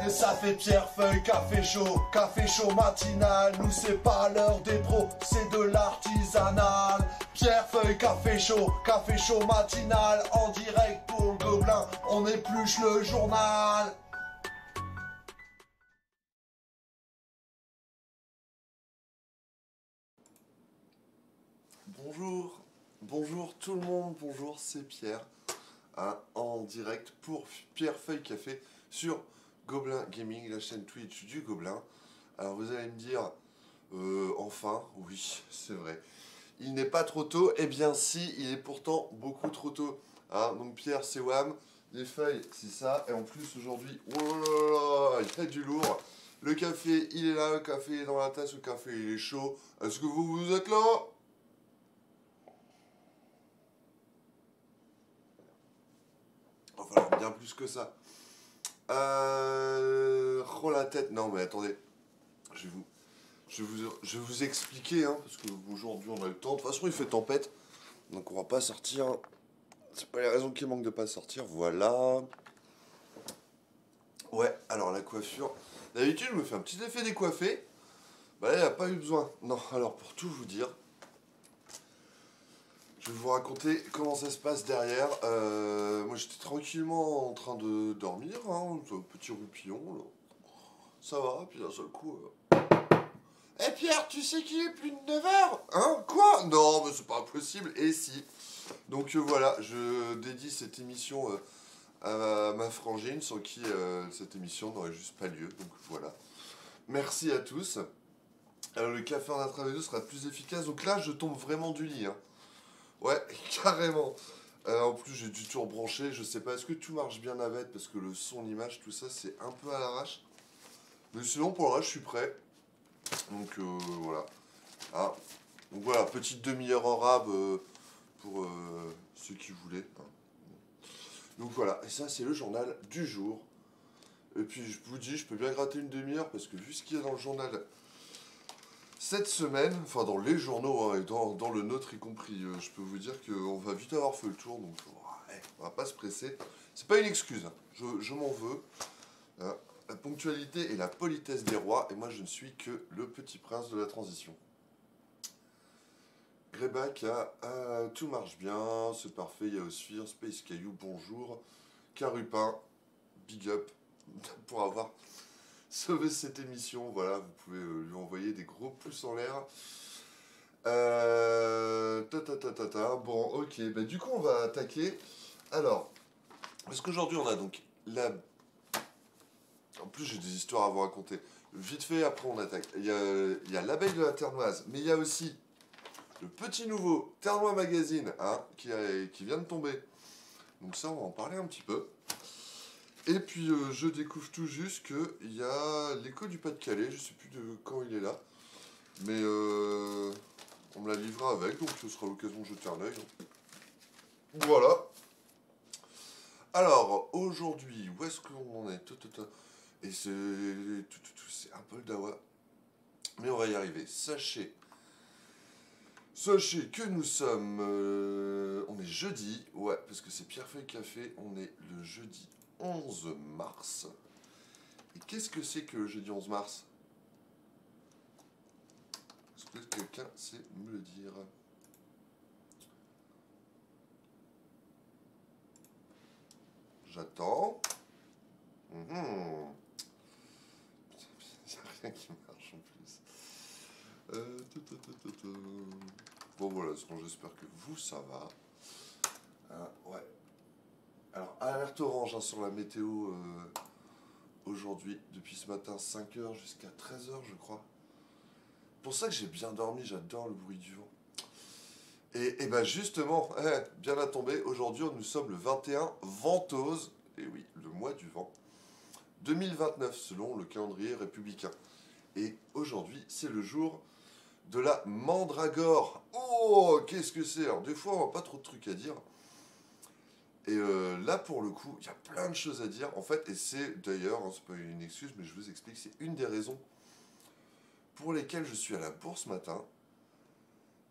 Et ça fait Pierrefeuille, café chaud matinal. Nous c'est pas l'heure des pros, c'est de l'artisanal. Pierrefeuille, café chaud matinal. En direct pour le Gobelin, on épluche le journal. Bonjour tout le monde, bonjour, c'est Pierre, en direct pour Pierrefeuille Café sur Gobelin Gaming, la chaîne Twitch du Gobelin. Alors vous allez me dire, enfin, oui, c'est vrai, il n'est pas trop tôt. Eh bien si, il est pourtant beaucoup trop tôt. Donc Pierre, c'est Wham, les feuilles, c'est ça, et en plus aujourd'hui, oh là là, il y a du lourd. Le café, il est là, le café est dans la tasse, le café il est chaud. Est-ce que vous êtes là ? Enfin, bien plus que ça. Oh la tête. Non mais attendez. Je vais vous expliquer, parce que aujourd'hui on a le temps. De toute façon il fait tempête. Donc on va pas sortir. C'est pas les raisons qui manquent de pas sortir. Voilà. Ouais, alors la coiffure. D'habitude je me fais un petit effet décoiffé. Bah là il n'y a pas eu besoin. Non, alors pour tout vous dire. Je vais vous raconter comment ça se passe derrière. Moi j'étais tranquillement en train de dormir, un petit roupillon, là. Ça va, puis d'un seul coup... Eh Pierre, tu sais qu'il est plus de 9h ? Hein ? Quoi ? Non, mais c'est pas possible, et si. Donc voilà, je dédie cette émission à ma frangine, sans qui cette émission n'aurait juste pas lieu. Donc voilà. Merci à tous. Alors le café en intraveineux sera plus efficace. Donc là, je tombe vraiment du lit, Ouais, carrément. En plus, j'ai du tout rebranché. Je sais pas, est-ce que tout marche bien avec ? Parce que le son, l'image, tout ça, c'est un peu à l'arrache. Mais sinon, pour le reste, je suis prêt. Donc, voilà. Donc voilà, petite demi-heure en rab pour ceux qui voulaient. Donc voilà, et ça, c'est le journal du jour. Et puis, je vous dis, je peux bien gratter une demi-heure parce que vu ce qu'il y a dans le journal cette semaine, enfin dans les journaux et dans le nôtre y compris, je peux vous dire qu'on va vite avoir fait le tour, donc ouais, on va pas se presser. C'est pas une excuse, je m'en veux. La ponctualité et la politesse des rois, et moi je ne suis que le petit prince de la transition. Greyback, tout marche bien, c'est parfait, il y a Osphere, Space Caillou, bonjour. Carupin, big up pour avoir sauvé cette émission, voilà, vous pouvez lui envoyer des gros pouces en l'air. Bon, ok, bah du coup on va attaquer. Alors, parce qu'aujourd'hui on a donc la... En plus j'ai des histoires à vous raconter. Vite fait, après on attaque. Il y a l'abeille de la Ternoise, mais il y a aussi le petit nouveau Ternois Magazine, qui vient de tomber. Donc ça on va en parler un petit peu. Et puis je découvre tout juste qu'il y a l'écho du Pas-de-Calais, je sais plus de quand il est là. Mais on me l'a livré avec, donc ce sera l'occasion de jeter un œil. Voilà. Alors, aujourd'hui, où est-ce qu'on en est ? Et c'est un peu le dawa. Mais on va y arriver. Sachez que nous sommes... on est jeudi, ouais, parce que c'est Pierrefeuille Café. On est le jeudi 11 mars. Et qu'est-ce que c'est que le jeudi 11 mars ? Est-ce que quelqu'un sait me le dire ? J'attends. Il n'y a rien qui marche en plus. Bon voilà, j'espère que vous, ça va. Ouais. Alors, alerte orange sur la météo aujourd'hui, depuis ce matin, 5h jusqu'à 13h, je crois. Pour ça que j'ai bien dormi, j'adore le bruit du vent. Et ben justement, bien à tomber, aujourd'hui nous sommes le 21 Ventose, et oui, le mois du vent, 2029 selon le calendrier républicain. Et aujourd'hui, c'est le jour de la mandragore. Oh, qu'est-ce que c'est ? Alors des fois, on n'a pas trop de trucs à dire. Et là, pour le coup, il y a plein de choses à dire, en fait, et c'est d'ailleurs, c'est pas une excuse, mais je vous explique, c'est une des raisons pour lesquelles je suis à la bourse ce matin.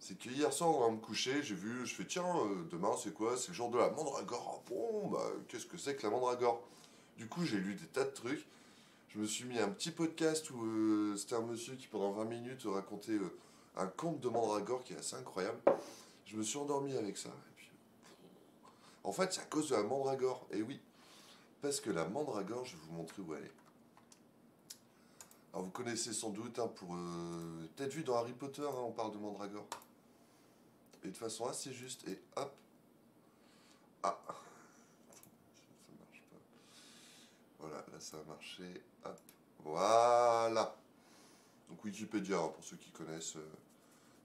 C'est que hier soir, on va me coucher, je fais tiens, demain c'est quoi ? C'est le jour de la mandragore. Bon, bah, qu'est-ce que c'est que la mandragore ? Du coup, j'ai lu des tas de trucs. Je me suis mis un petit podcast où c'était un monsieur qui pendant 20 minutes racontait un conte de Mandragore qui est assez incroyable. Je me suis endormi avec ça. Et puis, en fait, c'est à cause de la Mandragore. Et oui, parce que la Mandragore, je vais vous montrer où elle est. Alors vous connaissez sans doute, hein, pour peut-être vu dans Harry Potter, hein, on parle de Mandragore. Et de façon assez juste, et hop. Ah, ça marche pas. Voilà, là ça a marché. Hop, voilà. Donc Wikipédia, hein, pour ceux qui connaissent.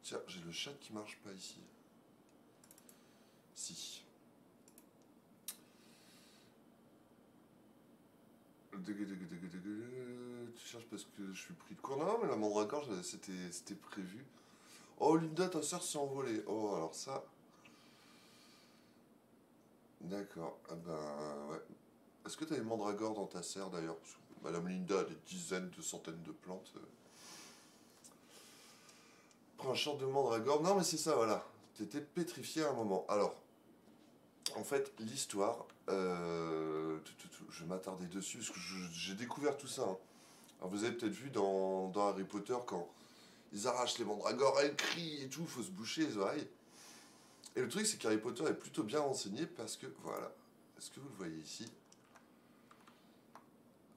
Tiens, j'ai le chat qui marche pas ici. Si. Tu cherches parce que je suis pris de court. Non, mais la Mandragore, c'était prévu. Oh, Linda, ta soeur s'est envolée. Oh, alors ça. D'accord. Ah ben, ouais. Est-ce que tu as une mandragore dans ta serre d'ailleurs? Parce que Madame Linda a des dizaines de centaines de plantes. Prends un short de mandragore. Non, mais c'est ça, voilà. T'étais pétrifié à un moment. Alors, en fait, l'histoire, je vais m'attarder dessus parce que j'ai découvert tout ça, hein. Alors, vous avez peut-être vu dans Harry Potter quand ils arrachent les mandragores, elles crient et tout, faut se boucher les oreilles. Et le truc, c'est qu'Harry Potter est plutôt bien renseigné parce que, voilà. Est-ce que vous le voyez ici?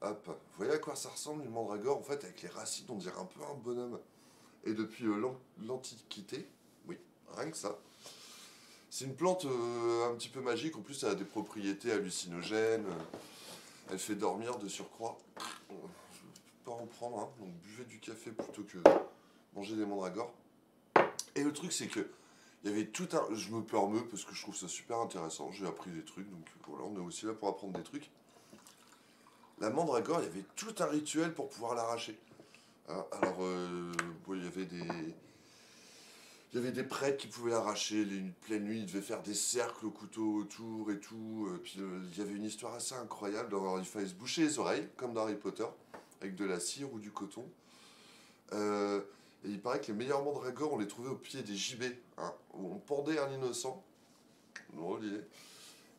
Hop. Vous voyez à quoi ça ressemble une mandragore? En fait, avec les racines, on dirait un peu un bonhomme. Et depuis l'Antiquité, oui, rien que ça. C'est une plante un petit peu magique. En plus, elle a des propriétés hallucinogènes. Elle fait dormir de surcroît. Je ne peux pas en prendre, hein. Donc buvez du café plutôt que manger des mandragores. Et le truc, c'est que il y avait tout un. Je me permets parce que je trouve ça super intéressant. J'ai appris des trucs, donc voilà, on est aussi là pour apprendre des trucs. La mandragore, il y avait tout un rituel pour pouvoir l'arracher. Hein, alors, bon, il y avait des prêtres qui pouvaient l'arracher les pleine nuit, ils devaient faire des cercles au couteau autour et tout. Puis il y avait une histoire assez incroyable. Alors, il fallait se boucher les oreilles, comme dans Harry Potter, avec de la cire ou du coton. Et il paraît que les meilleurs mandragores, on les trouvait au pied des gibets, hein, où on pendait un innocent. Drôle l'idée.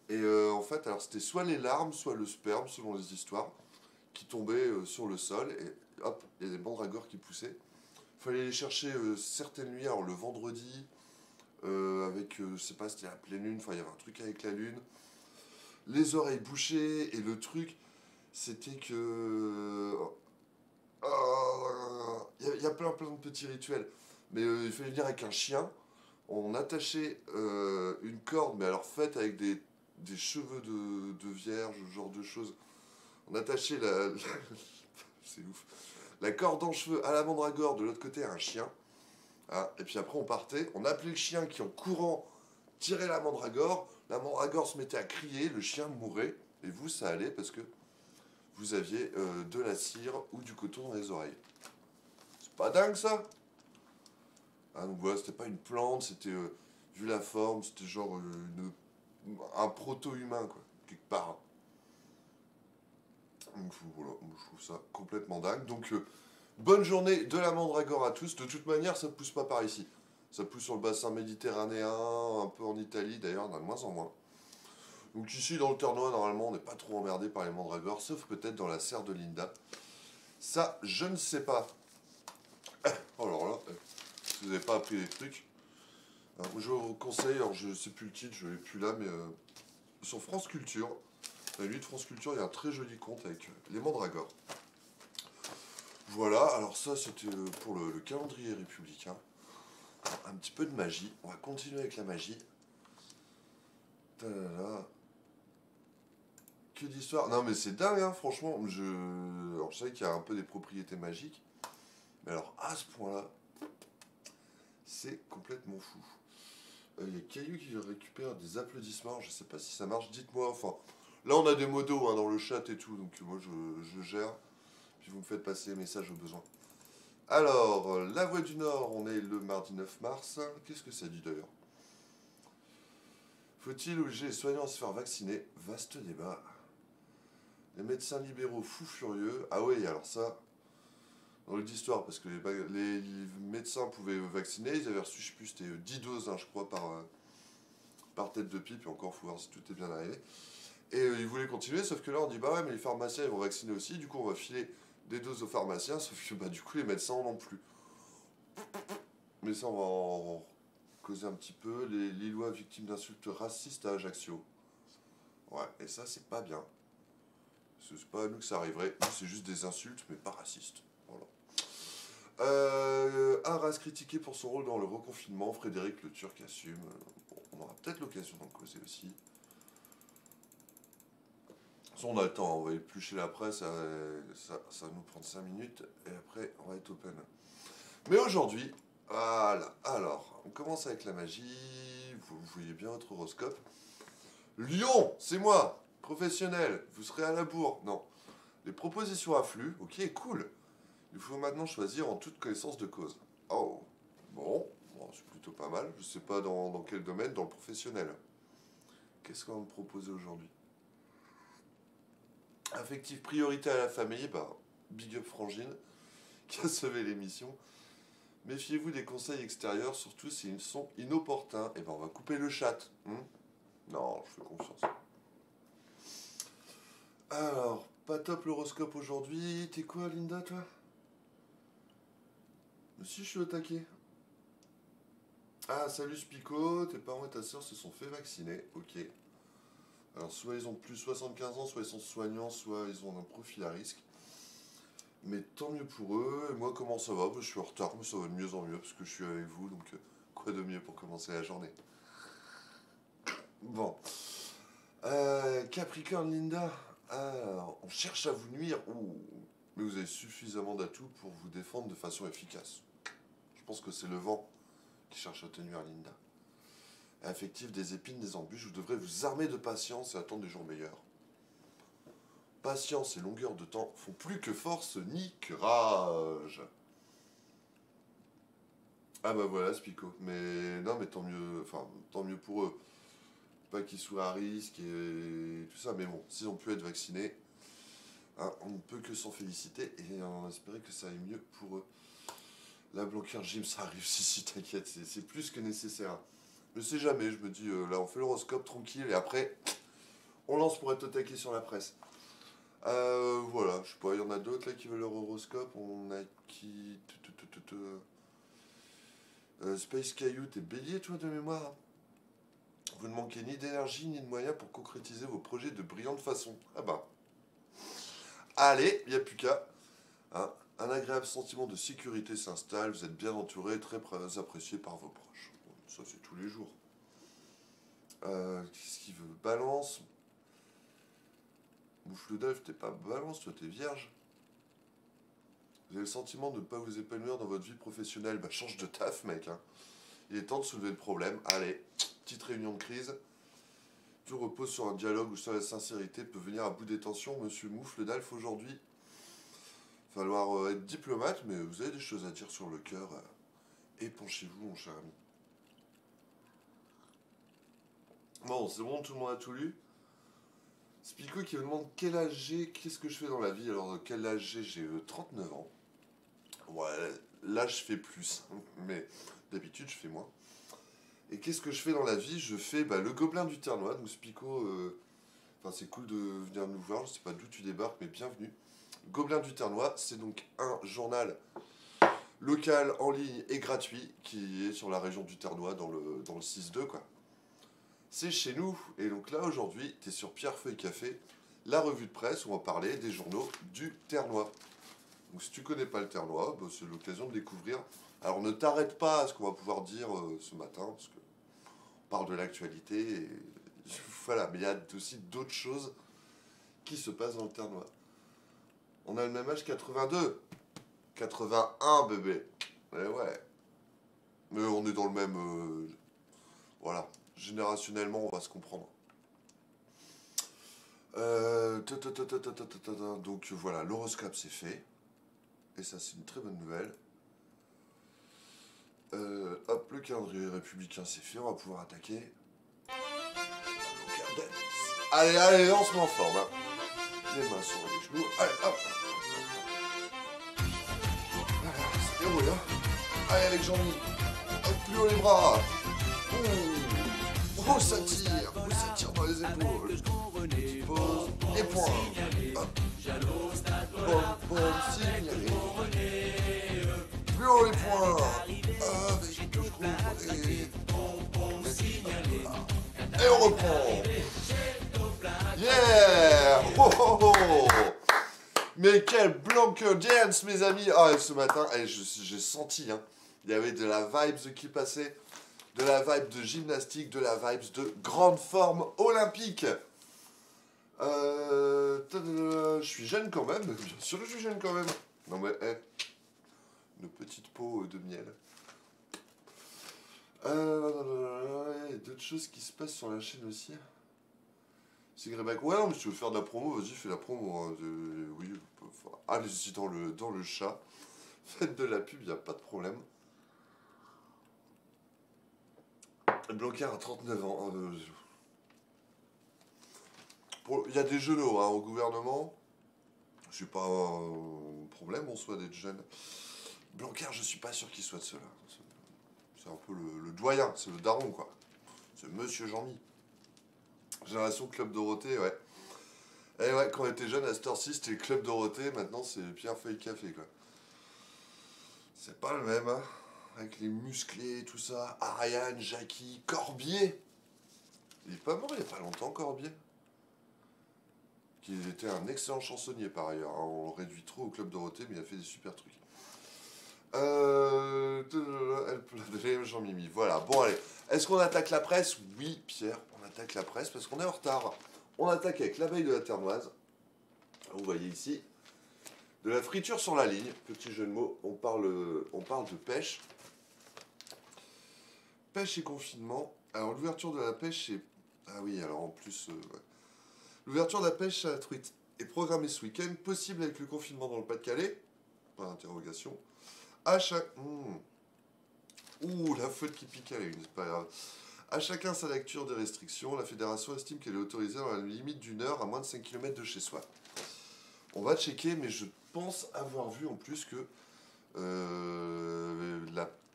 Et en fait, alors c'était soit les larmes, soit le sperme, selon les histoires, qui tombaient sur le sol. Et hop, il y a des mandragores qui poussaient. Il fallait les chercher certaines nuits, alors le vendredi, avec, je sais pas, c'était la pleine lune, enfin il y avait un truc avec la lune. Les oreilles bouchées, et le truc, c'était que. Il y a plein de petits rituels. Mais il fallait venir avec un chien. On attachait une corde, mais alors faite avec des cheveux de vierge, ce genre de choses. On attachait c'est ouf. La corde en cheveux à la mandragore, de l'autre côté à un chien. Hein, et puis après on partait, on appelait le chien qui en courant tirait la mandragore se mettait à crier, le chien mourait, et vous ça allait parce que vous aviez de la cire ou du coton dans les oreilles. C'est pas dingue ça? Ah, donc voilà, c'était pas une plante, c'était, vu la forme, c'était genre un proto-humain, quoi, quelque part. Donc voilà, moi, je trouve ça complètement dingue. Donc bonne journée de la mandragore à tous. De toute manière, ça ne pousse pas par ici. Ça pousse sur le bassin méditerranéen, un peu en Italie d'ailleurs, on a de moins en moins. Donc ici, dans le Ternois, normalement, on n'est pas trop emmerdé par les mandragores, sauf peut-être dans la serre de Linda. Ça, je ne sais pas. Oh alors là, si vous n'avez pas appris les trucs, alors, je vous conseille, alors je ne sais plus le titre, je ne l'ai plus là, mais sur France Culture, la nuit de France Culture, il y a un très joli conte avec les mandragores. Voilà, alors ça c'était pour le calendrier républicain. Un petit peu de magie. On va continuer avec la magie. Tadada. Que d'histoire. Non mais c'est dingue, hein, franchement. Alors je sais qu'il y a un peu des propriétés magiques. Mais alors à ce point-là, c'est complètement fou. Il y a Caillou qui récupère des applaudissements. Je sais pas si ça marche. Dites-moi. Enfin, là on a des modos, hein, dans le chat et tout. Donc moi je gère. Puis vous me faites passer les messages au besoin. Alors, La Voix du Nord, on est le mardi 9 mars. Qu'est-ce que ça dit d'ailleurs? Faut-il obliger les soignants à se faire vacciner? Vaste débat. Les médecins libéraux fous furieux. Ah oui, alors ça, dans l'histoire, parce que les médecins pouvaient vacciner, ils avaient reçu, je sais plus, c'était 10 doses, hein, je crois, par tête de pipe, et encore, il faut voir si tout est bien arrivé. Et ils voulaient continuer, sauf que là, on dit, bah ouais, mais les pharmaciens, ils vont vacciner aussi, du coup, on va filer des doses aux pharmaciens, sauf que bah, du coup les médecins en ont plus. Mais ça, on va en causer un petit peu. Les Lillois victimes d'insultes racistes à Ajaccio. Ouais, et ça, c'est pas bien. C'est pas à nous que ça arriverait. Nous, c'est juste des insultes, mais pas racistes. Voilà. Arras critiqué pour son rôle dans le reconfinement. Frédéric Le Turc assume. Bon, on aura peut-être l'occasion d'en causer aussi. Si on a le temps, on va éplucher la presse. Ça va nous prendre 5 minutes. Et après, on va être open. Mais aujourd'hui, voilà. Alors, on commence avec la magie. Vous voyez bien votre horoscope. Lion, c'est moi, professionnel. Vous serez à la bourre. Non. Les propositions affluent. Ok, cool. Il faut maintenant choisir en toute connaissance de cause. Oh, bon, c'est plutôt pas mal. Je sais pas dans quel domaine, dans le professionnel. Qu'est-ce qu'on va me proposer aujourd'hui? Affectif, priorité à la famille, bah, big up Frangine, qui a sauvé l'émission. Méfiez-vous des conseils extérieurs, surtout s'ils sont inopportuns. Et ben on va couper le chat. Non, je fais confiance. Alors, pas top l'horoscope aujourd'hui. T'es quoi, Linda, toi? Si, je suis au taquet. Ah, salut Spico, tes parents et ta soeur se sont fait vacciner. Ok. Alors, soit ils ont plus de 75 ans, soit ils sont soignants, soit ils ont un profil à risque. Mais tant mieux pour eux. Et moi, comment ça va? Je suis en retard, mais ça va de mieux en mieux parce que je suis avec vous. Donc, quoi de mieux pour commencer la journée? Bon. Capricorne, Linda. Alors, on cherche à vous nuire. Ouh. Mais vous avez suffisamment d'atouts pour vous défendre de façon efficace. Je pense que c'est le vent qui cherche à te nuire, Linda. Affectif, des épines, des embûches, vous devrez vous armer de patience et attendre des jours meilleurs. Patience et longueur de temps font plus que force ni que rage. Ah bah voilà, Spico. Mais non, mais tant mieux pour eux. Pas qu'ils soient à risque et tout ça, mais bon, s'ils ont pu être vaccinés, hein, on ne peut que s'en féliciter et en espérer que ça aille mieux pour eux. La Blanquer Gym, ça arrive, si, t'inquiète, c'est plus que nécessaire. Je sais jamais, je me dis, là, on fait l'horoscope tranquille et après, on lance pour être au taquet sur la presse. Voilà, je sais pas, il y en a d'autres là qui veulent leur horoscope. On a qui. Space Caillou, t'es bélier, toi, de mémoire. Vous ne manquez ni d'énergie ni de moyens pour concrétiser vos projets de brillante façon. Ah bah. Allez, il n'y a plus qu'à. Hein, un agréable sentiment de sécurité s'installe, vous êtes bien entouré, très apprécié par vos proches. Bon, ça, c'est tous les jours. Qu'est-ce qu'il veut? Balance. Moufle d'œuf, t'es pas balance, toi, t'es vierge. Vous avez le sentiment de ne pas vous épanouir dans votre vie professionnelle. Bah, change de taf, mec. Hein. Il est temps de soulever le problème. Allez, petite réunion de crise. Tout repose sur un dialogue où seule la sincérité peut venir à bout des tensions. Monsieur Moufle d'Alf, aujourd'hui, il va falloir être diplomate, mais vous avez des choses à dire sur le cœur. Épanchez-vous, mon cher ami. Bon, c'est bon, tout le monde a tout lu. Spico qui me demande quel âge j'ai, qu'est-ce que je fais dans la vie. Alors, quel âge j'ai 39 ans. Ouais, là, je fais plus, mais d'habitude, je fais moins. Et qu'est-ce que je fais dans la vie? Je fais le Gobelin du Ternois. Donc, Spico, c'est cool de venir nous voir. Je sais pas d'où tu débarques, mais bienvenue. Gobelin du Ternois, c'est donc un journal local, en ligne et gratuit, qui est sur la région du Ternois, dans le 6-2, quoi. C'est chez nous, et donc là aujourd'hui, tu es sur Pierre Feuille Café, la revue de presse où on va parler des journaux du Ternois. Donc si tu connais pas le Ternois, c'est l'occasion de découvrir. Alors ne t'arrête pas à ce qu'on va pouvoir dire ce matin, parce que on parle de l'actualité, et voilà, mais il y a aussi d'autres choses qui se passent dans le Ternois. On a le même âge, 82, 81 bébé, et ouais, mais on est dans le même, voilà. Générationnellement, on va se comprendre. Donc voilà, l'horoscope c'est fait. Et ça, c'est une très bonne nouvelle. Hop, le calendrier républicain c'est fait. On va pouvoir attaquer. Allez, on se met en forme. Hein. Les mains sur les genoux. Allez, hop. C'est déroulé, hein. Allez, avec Jean-Mi. Hop, plus haut les bras. Oh, ça tire dans les épaules. Pose les poings. Hop. Pom, pom, si Et on reprend. Yeah. Oh, oh, oh. Mais quel Blanco dance, mes amis. Ah, ce matin, j'ai senti, hein, il y avait de la vibes qui passait, de la vibe de gymnastique, de la vibes de grande forme olympique. Je suis jeune quand même, bien sûr que je suis jeune quand même. Non mais, une petite peau de miel. Il y a d'autres choses qui se passent sur la chaîne aussi. C'est Greyback. Ouais, non, mais si tu veux faire de la promo, vas-y, fais la promo. Hein. Oui, allez-y dans le chat. Faites de la pub, il n'y a pas de problème. Blanquer à 39 ans. Il y a des genoux hein, au gouvernement. C'est pas un problème en soi d'être jeune. Blanquer, je suis pas sûr qu'il soit de cela. C'est un peu le doyen, c'est le daron, quoi. C'est Monsieur Jean-Mi. Génération Club Dorothée, ouais. Et ouais, quand on était jeune, à cette heure-ci, c'était Club Dorothée, maintenant c'est Pierre Feuille Café, quoi. C'est pas le même, hein. Avec les musclés et tout ça. Ariane, Jackie, Corbier. Il est pas mort il y a pas longtemps, Corbier. Qui était un excellent chansonnier par ailleurs. Hein. On le réduit trop au Club Dorothée, mais il a fait des super trucs. Jean-Mimi. Voilà, bon allez. Est-ce qu'on attaque la presse? Oui, Pierre, on attaque la presse parce qu'on est en retard. On attaque avec l'abeille de la Ternoise. Vous voyez ici. De la friture sur la ligne. Petit jeu de mots. On parle de pêche. Pêche et confinement. Alors l'ouverture de la pêche est... Ah oui, alors en plus... Ouais. L'ouverture de la pêche à la truite est programmée ce week-end. Possible avec le confinement dans le Pas-de-Calais. Pas d'interrogation. À chaque... Ouh, la faute qui pique à la une, c'est pas grave. À chacun sa lecture des restrictions. La fédération estime qu'elle est autorisée dans la limite d'une heure à moins de 5 km de chez soi. On va checker, mais je pense avoir vu en plus que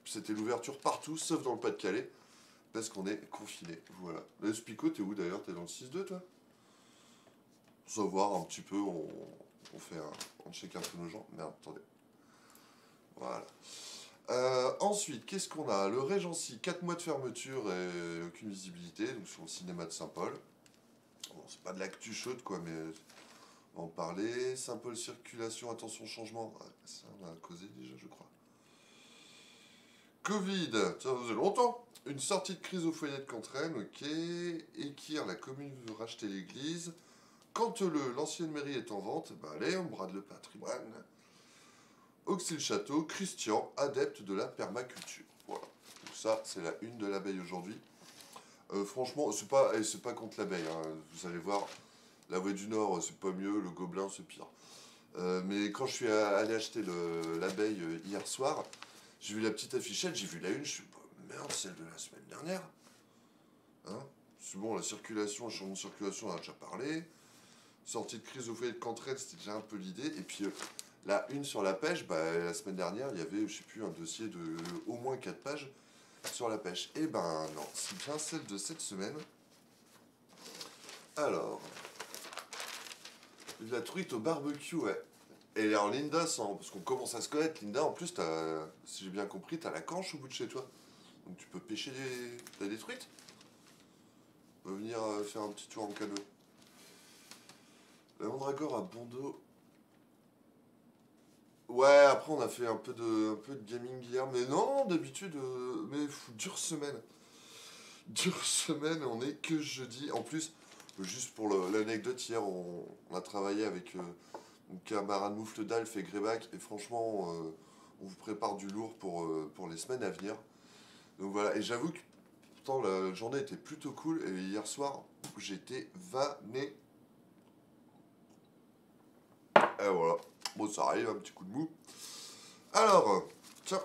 c'était l'ouverture partout, sauf dans le Pas-de-Calais, parce qu'on est confiné. Voilà. Le Spico, t'es où d'ailleurs? T'es dans le 6-2, toi? Savoir un petit peu, on check un peu nos gens. Merde, attendez. Voilà. Ensuite, qu'est-ce qu'on a? Le Régency, 4 mois de fermeture et aucune visibilité, donc sur le cinéma de Saint-Paul. Bon, c'est pas de l'actu chaude, quoi, mais on va en parler. Saint-Paul circulation, attention changement. Ouais, ça, on a causé déjà, je crois. Covid, ça faisait longtemps. Une sortie de crise au foyer de Cantraine, ok. Équire, la commune veut racheter l'église. Canteleu, l'ancienne mairie est en vente. Bah allez, on brade le patrimoine. Auxy-le-Château, Christian, adepte de la permaculture. Voilà. Donc ça, c'est la une de l'abeille aujourd'hui. Franchement, c'est pas contre l'abeille. Hein. Vous allez voir, la Voie du Nord, c'est pas mieux. Le Gobelin, c'est pire. Mais quand je suis allé acheter l'abeille hier soir, j'ai vu la petite affichette, j'ai vu la une, je suis pas merde, celle de la semaine dernière. Hein, c'est bon, la circulation, le changement de circulation, on a déjà parlé. Sortie de crise au foyer de Cantraine, c'était déjà un peu l'idée. Et puis la une sur la pêche, bah, la semaine dernière, il y avait, je sais plus, un dossier de au moins 4 pages sur la pêche. Et ben non, c'est bien celle de cette semaine. Alors, la truite au barbecue, ouais. Et alors Linda, parce qu'on commence à se connaître, Linda, en plus, si j'ai bien compris, t'as la canche au bout de chez toi. Donc tu peux pêcher des truites. On va venir faire un petit tour en canot. La mandragore à Bondo. Ouais, après on a fait un peu de gaming hier. Mais non, d'habitude, mais dure semaine. Dure semaine, on est que jeudi. En plus, juste pour l'anecdote, hier on a travaillé avec mon camarade Moufle d'Alf et Greyback. Et franchement, on vous prépare du lourd pour les semaines à venir. Donc voilà, et j'avoue que pourtant la journée était plutôt cool. Et hier soir, j'étais vanné. Et voilà. Bon, ça arrive, un petit coup de mou. Alors, tiens,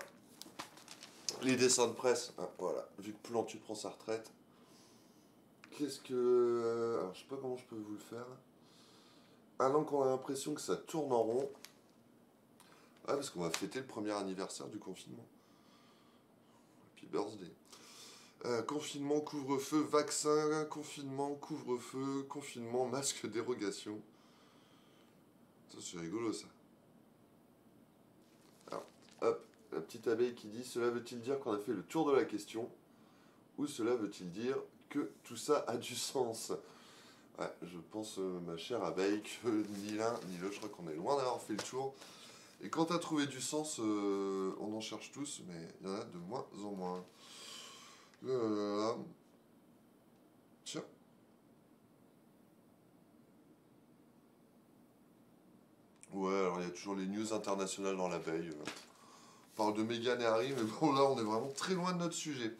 les dessins de presse. Hein, voilà, vu que Plantu prend sa retraite. Qu'est-ce que... alors, je sais pas comment je peux vous le faire. Un an qu'on a l'impression que ça tourne en rond. Ah, parce qu'on va fêter le premier anniversaire du confinement. Happy birthday. Confinement, couvre-feu, vaccin, confinement, couvre-feu, confinement, masque, dérogation. Ça, c'est rigolo, ça. Alors, hop, la petite abeille qui dit « Cela veut-il dire qu'on a fait le tour de la question ?» ou « Cela veut-il dire que tout ça a du sens. Ouais, je pense, ma chère abeille, que ni l'un ni l'autre, je crois qu'on est loin d'avoir fait le tour. Et quand t'as trouvé du sens, on en cherche tous, mais il y en a de moins en moins. Tiens. Ouais, alors il y a toujours les news internationales dans l'abeille. On parle de Meghan et Harry, mais bon, là, on est vraiment très loin de notre sujet.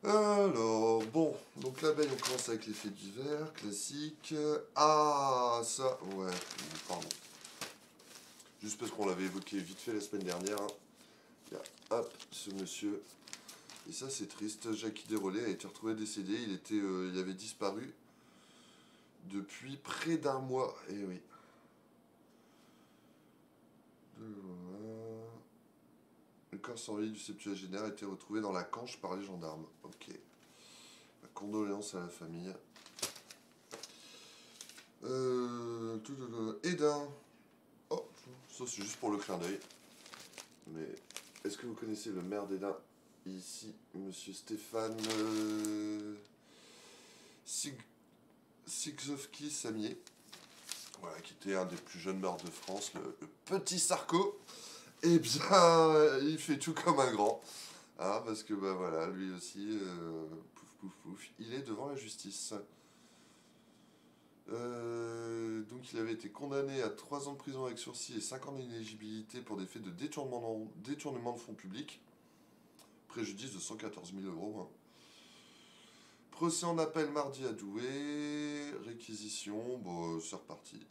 Alors, bon, donc l'abeille, on commence avec les faits divers, classique. Ah, ça, ouais, pardon. Juste parce qu'on l'avait évoqué vite fait la semaine dernière. Hein. Il y a, hop, ce monsieur. Et ça, c'est triste. Jackie Desrolais a été retrouvé décédé. Il avait disparu depuis près d'un mois. Eh oui. Le corps sans vie du septuagénaire a été retrouvé dans la Canche par les gendarmes. Ok. Condoléances à la famille. Edin. Oh, ça c'est juste pour le clin d'œil. Mais est-ce que vous connaissez le maire d'Edin? Ici, monsieur Stéphane Sigzowski Samier. Voilà, qui était un des plus jeunes maires de France, le petit Sarko. Eh bien, il fait tout comme un grand. Hein, parce que, bah voilà, lui aussi, pouf pouf pouf, il est devant la justice. Donc il avait été condamné à 3 ans de prison avec sursis et 5 ans d'inéligibilité pour des faits de détournement de fonds publics. Préjudice de 114 000 euros. Hein. Procès en appel mardi à Douai. Réquisition, bon, c'est reparti.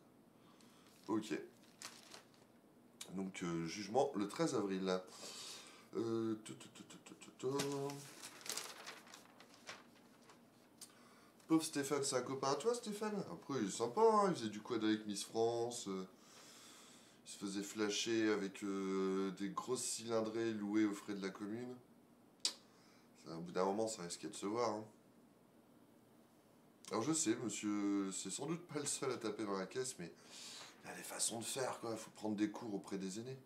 Ok. Donc jugement le 13 avril. Pauvre Stéphane, c'est un copain à toi, Stéphane? Après, il est sympa, hein, il faisait du quad avec Miss France. Il se faisait flasher avec des grosses cylindrées louées aux frais de la commune. Au bout d'un moment, ça risquait de se voir. Hein. Alors je sais, monsieur, c'est sans doute pas le seul à taper dans la caisse, mais il y a des façons de faire, quoi. Il faut prendre des cours auprès des aînés.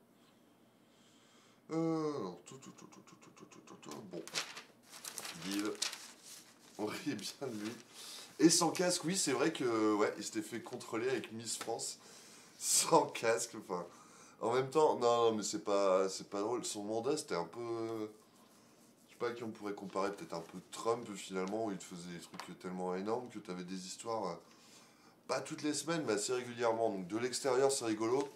Alors, bon. Guive. On rit bien de lui. Et sans casque, oui, c'est vrai que ouais, il s'était fait contrôler avec Miss France sans casque. Enfin, en même temps, non, mais c'est pas drôle. Son mandat, c'était un peu, je sais pas à qui on pourrait comparer, peut-être un peu Trump finalement, où il te faisait des trucs tellement énormes que t'avais des histoires, pas toutes les semaines, mais assez régulièrement. Donc de l'extérieur, c'est rigolo.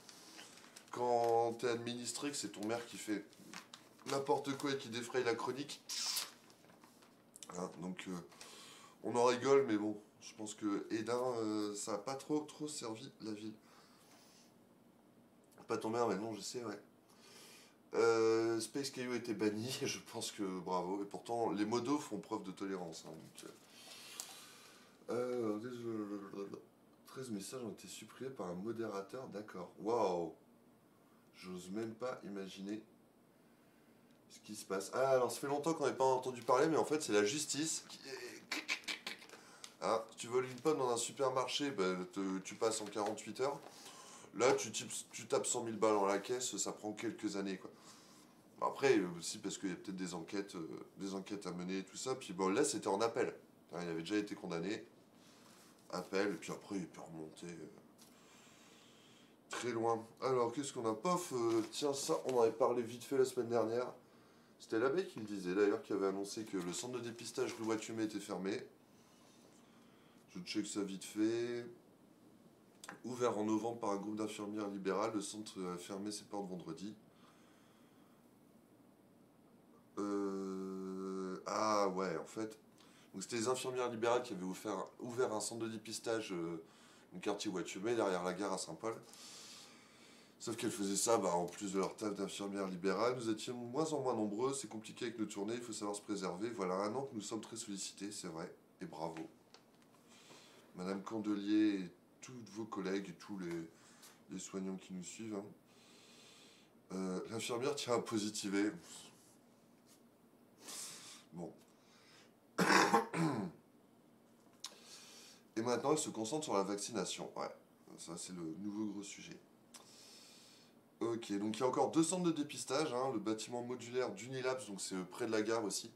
Quand t'es administré, que c'est ton maire qui fait n'importe quoi et qui défraye la chronique. Hein, donc on en rigole, mais bon, je pense que Edin, ça n'a pas trop servi la ville. Pas ton maire, mais non, je sais, ouais. Space Caillou a été banni, je pense que bravo. Et pourtant, les modos font preuve de tolérance. Hein, donc, 13 messages ont été supprimés par un modérateur, d'accord. Waouh! J'ose même pas imaginer ce qui se passe. Ah, alors ça fait longtemps qu'on n'avait pas entendu parler, mais en fait, c'est la justice qui est. Hein, si tu voles une pomme dans un supermarché, bah, tu passes en 48 heures. Là, tu tapes 100 000 balles dans la caisse, ça prend quelques années, quoi. Après, aussi parce qu'il y a peut-être des enquêtes à mener et tout ça. Puis bon, là, c'était en appel. Hein, il avait déjà été condamné. Appel, et puis après, il peut remonter très loin. Alors, qu'est-ce qu'on a? Pof, tiens, ça, on en avait parlé vite fait la semaine dernière. C'était l'abbé qui le disait, d'ailleurs, qui avait annoncé que le centre de dépistage rue Watumet était fermé. Je check ça vite fait. Ouvert en novembre par un groupe d'infirmières libérales, le centre a fermé ses portes vendredi. Ah ouais, en fait. Donc c'était les infirmières libérales qui avaient ouvert un centre de dépistage au quartier Watumet, derrière la gare à Saint-Paul. Sauf qu'elles faisaient ça, bah, en plus de leur taf d'infirmières libérales. Nous étions de moins en moins nombreux, c'est compliqué avec nos tournées, il faut savoir se préserver. Voilà un an que nous sommes très sollicités, c'est vrai, et bravo. Madame Candelier et tous vos collègues et tous les soignants qui nous suivent. Hein. L'infirmière tient à positiver. Bon. Et maintenant, elle se concentre sur la vaccination. Ouais, ça c'est le nouveau gros sujet. Ok, donc il y a encore 2 centres de dépistage. Hein, le bâtiment modulaire d'Unilabs, donc c'est près de la gare aussi.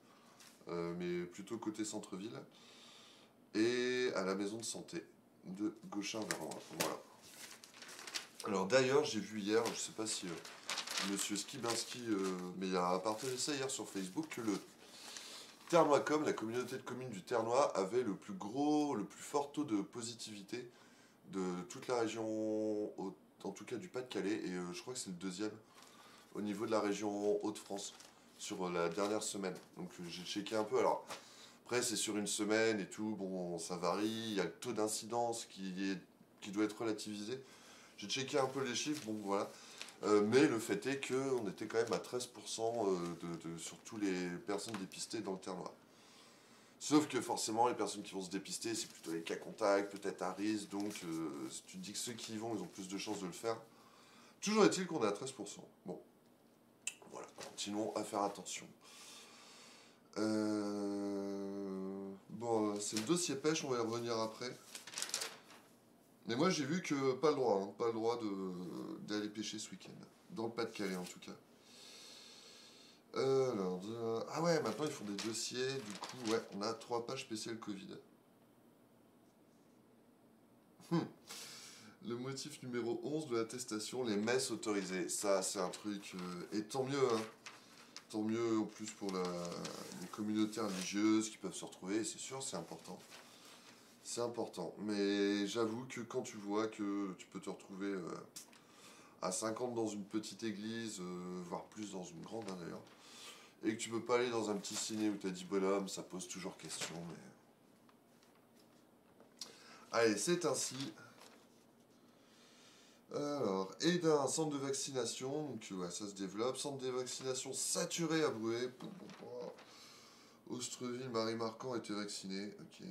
mais plutôt côté centre-ville, et à la maison de santé de Gauchin-Verroy. Voilà. Alors d'ailleurs, j'ai vu hier, je sais pas si Monsieur Skibinski, mais il a partagé ça hier sur Facebook, que le Ternois.com, la communauté de communes du Ternois, avait le plus fort taux de positivité de toute la région, en tout cas du Pas-de-Calais, et je crois que c'est le deuxième au niveau de la région Hauts-de-France sur la dernière semaine. Donc j'ai checké un peu. Alors après, c'est sur une semaine et tout, bon, ça varie. Il y a le taux d'incidence qui doit être relativisé. J'ai checké un peu les chiffres, bon voilà. Mais le fait est qu'on était quand même à 13% sur toutes les personnes dépistées dans le Ternois. Sauf que forcément, les personnes qui vont se dépister, c'est plutôt les cas contacts, peut-être à risque, donc si tu te dis que ceux qui y vont, ils ont plus de chances de le faire. Toujours est-il qu'on est à 13%. Bon, voilà, continuons à faire attention. Bon, c'est le dossier pêche, on va y revenir après. Mais moi j'ai vu que pas le droit, hein, pas le droit d'aller pêcher ce week-end. Dans le Pas-de-Calais en tout cas. Ah ouais, maintenant ils font des dossiers, du coup, ouais, on a 3 pages spéciales Covid. Le motif numéro 11 de l'attestation, les messes autorisées. Ça, c'est un truc... et tant mieux, hein. Tant mieux en plus pour les communautés religieuses qui peuvent se retrouver, c'est sûr, c'est important. C'est important. Mais j'avoue que quand tu vois que tu peux te retrouver à 50 dans une petite église, voire plus dans une grande hein, d'ailleurs, et que tu peux pas aller dans un petit ciné où t'as 10 bonhommes, ça pose toujours question. Mais... Allez, c'est ainsi. Alors, et d'un centre de vaccination, donc ouais, ça se développe. Centre de vaccination saturé à Bruay. Ostreville, Marie-Marcan était vacciné. Ok.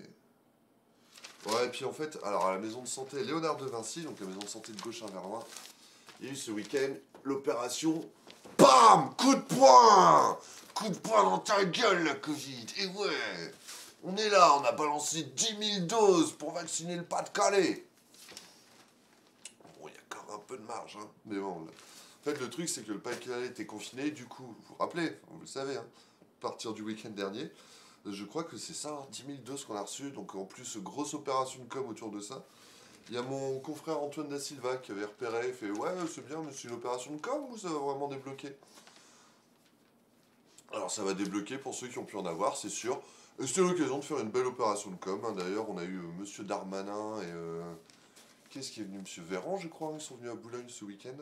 Ouais, et puis en fait, alors à la maison de santé Léonard de Vinci, donc la maison de santé de Gauchin-Verroy, il y a eu ce week-end l'opération BAM Coup de poing. Coup de poing dans ta gueule, la Covid. Et ouais, on est là, on a balancé 10 000 doses pour vacciner le Pas-de-Calais. Bon, il y a quand même un peu de marge, hein. Mais bon, en fait, le truc, c'est que le Pas-de-Calais était confiné, du coup, vous vous rappelez, vous le savez, hein, à partir du week-end dernier, je crois que c'est ça, hein, 10 000 doses qu'on a reçues, donc en plus, grosse opération de com autour de ça. Il y a mon confrère Antoine Da Silva qui avait repéré, il fait ouais, c'est bien, mais c'est une opération de com ou ça va vraiment débloquer? Alors ça va débloquer pour ceux qui ont pu en avoir, c'est sûr. Et c'était l'occasion de faire une belle opération de com. Hein. D'ailleurs, on a eu Monsieur Darmanin et qu'est-ce qui est venu? Monsieur Véran, je crois, ils sont venus à Boulogne ce week-end.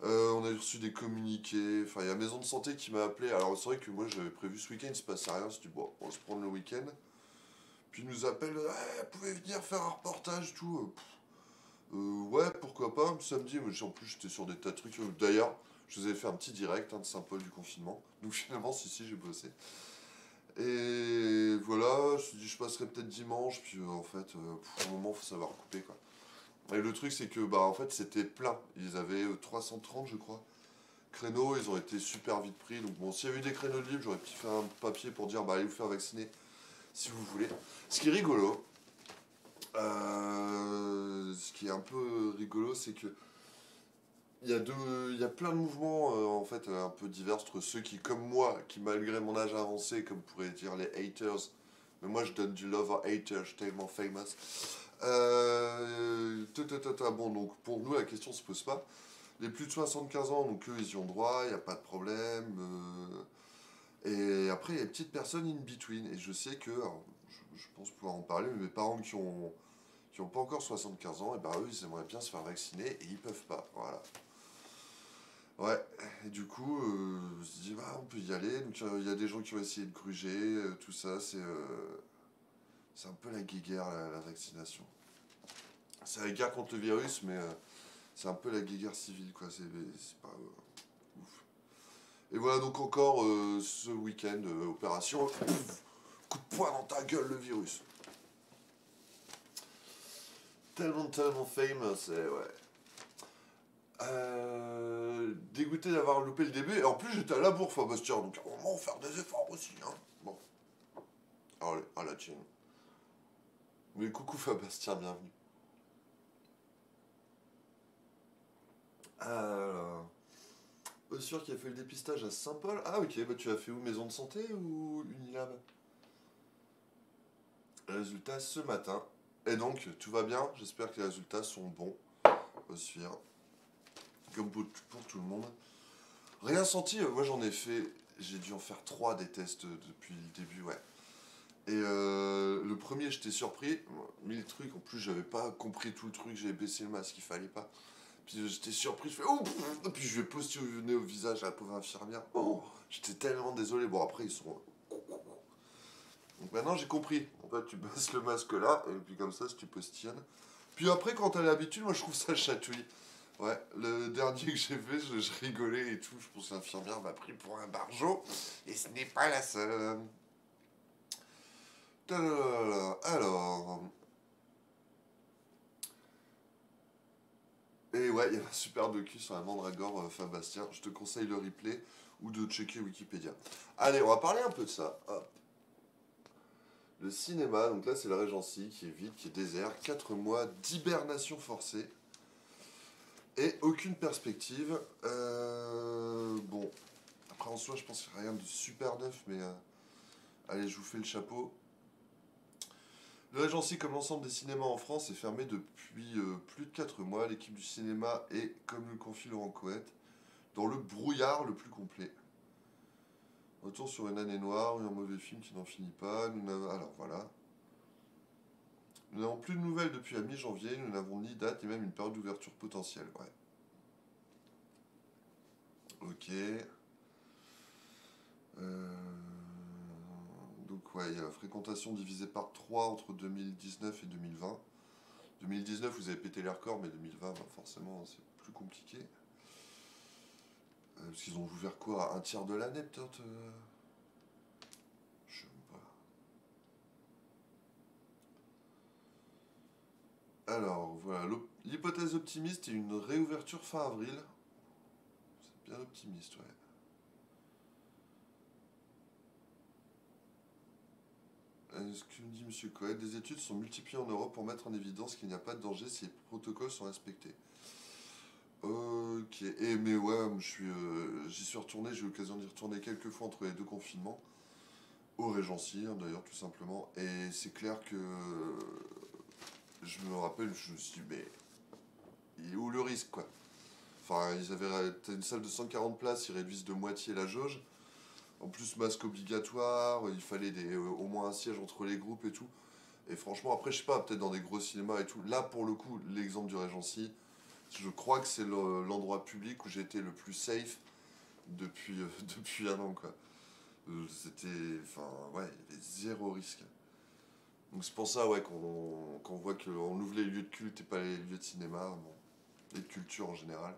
On a reçu des communiqués. Enfin, il y a Maison de Santé qui m'a appelé. Alors, c'est vrai que moi, j'avais prévu ce week-end, il se passait rien. Je dit, bon, on va se prendre le week-end. Puis ils nous appellent, ouais, vous pouvez venir faire un reportage, tout. Ouais, pourquoi pas, samedi. Mais en plus, j'étais sur des tas de trucs. D'ailleurs, je vous avais fait un petit direct hein, de Saint-Paul du confinement. Donc, finalement, si, j'ai bossé. Et voilà, je me suis dit, je passerai peut-être dimanche. Puis, en fait, pour le moment, il faut savoir couper, quoi. Et le truc, c'est que, bah, en fait, c'était plein. Ils avaient 330, je crois, créneaux. Ils ont été super vite pris. Donc, bon, s'il y avait eu des créneaux de libre, j'aurais pu faire un papier pour dire, bah, allez vous faire vacciner si vous voulez. Ce qui est rigolo, ce qui est un peu rigolo, c'est que il y a plein de mouvements en fait un peu divers entre ceux qui, comme moi, qui malgré mon âge avancé, comme pourraient dire les haters, mais moi je donne du love aux haters, je suis tellement famous. Bon, donc pour nous la question se pose pas. Les plus de 75 ans, donc eux ils y ont droit, il n'y a pas de problème. Et après il y a des petites personnes in between. Et je sais que, alors, je pense pouvoir en parler, mais mes parents qui ont pas encore 75 ans, et ben eux ils aimeraient bien se faire vacciner et ils peuvent pas. Voilà. Ouais, et du coup, je me suis dit, bah, on peut y aller. Donc, il y a des gens qui ont essayé de gruger, tout ça. C'est un peu la guéguerre, la vaccination. C'est la guerre contre le virus, mais c'est un peu la guéguerre civile, quoi. C'est pas ouf. Et voilà, donc encore ce week-end, opération. Pouf, coup de poing dans ta gueule, le virus. Tellement famous, et ouais. Dégoûté d'avoir loupé le début. Et en plus, j'étais à la bourre, Fabastien. Donc, à un moment, faire des efforts aussi. Hein. Bon. Allez, à la tienne. Mais coucou, Fabastien, bienvenue. Alors. Sûr qui a fait le dépistage à Saint-Paul. Ah ok, bah tu as fait où? Maison de santé ou Unilab? Résultats ce matin. Et donc, tout va bien. J'espère que les résultats sont bons. Osphir. Comme pour tout le monde. Rien senti. Moi j'en ai fait. J'ai dû en faire 3 des tests depuis le début, ouais. Et le premier, j'étais surpris. 1000 trucs. En plus, j'avais pas compris tout le truc. J'avais baissé le masque, il fallait pas. Puis j'étais surpris. Je fais oh pff. Puis je vais poster au nez au visage à la pauvre infirmière. Oh, j'étais tellement désolé. Bon, après, ils sont. Donc maintenant, j'ai compris. En fait, tu baisses le masque là. Et puis comme ça, si tu postillonnes. Puis après, quand t'as l'habitude, moi, je trouve ça chatouille. Ouais, le dernier que j'ai fait, je rigolais et tout. Je pense que l'infirmière m'a pris pour un barjot. Et ce n'est pas la seule. Alors. Et ouais, il y a un super docu sur la mandragore Fabastien. Je te conseille le replay ou de checker Wikipédia. Allez, on va parler un peu de ça. Hop. Le cinéma, donc là c'est la Régency qui est vide, qui est désert. 4 mois d'hibernation forcée. Et aucune perspective. Bon. Après en soi, je pense qu'il n'y a rien de super neuf, mais allez, je vous fais le chapeau. Le Régency, comme l'ensemble des cinémas en France, est fermé depuis plus de 4 mois. L'équipe du cinéma est, comme le confie Laurent Coët, dans le brouillard le plus complet. Retour sur une année noire, un mauvais film qui n'en finit pas. Alors voilà. Nous n'avons plus de nouvelles depuis la mi-janvier. Nous n'avons ni date ni même une période d'ouverture potentielle. Ouais. Ok. Donc ouais, il y a la fréquentation divisée par 3 entre 2019 et 2020. 2019, vous avez pété les records, mais 2020, bah, forcément, c'est plus compliqué. Parce qu'ils ont ouvert quoi? Un tiers de l'année, peut-être je sais pas. Alors, voilà. L'hypothèse optimiste est une réouverture fin avril. C'est bien optimiste, ouais. Ce que me dit M. Coët, des études sont multipliées en Europe pour mettre en évidence qu'il n'y a pas de danger si les protocoles sont respectés. Ok, mais ouais, j'y suis retourné, j'ai eu l'occasion d'y retourner quelques fois entre les 2 confinements, au Régency hein, d'ailleurs tout simplement, et c'est clair que je me rappelle, je me suis dit, mais il est où le risque quoi? Enfin, t'as une salle de 140 places, ils réduisent de moitié la jauge, en plus masque obligatoire, il fallait au moins un siège entre les groupes et tout, et franchement après je sais pas, peut-être dans des gros cinémas et tout, là pour le coup, l'exemple du Régency, je crois que c'est l'endroit public où j'ai été le plus safe depuis, depuis un an, quoi. C'était. Enfin, ouais, il y avait zéro risque. Donc c'est pour ça, ouais, qu'on voit qu'on ouvre les lieux de culte et pas les lieux de cinéma, bon, et de culture en général.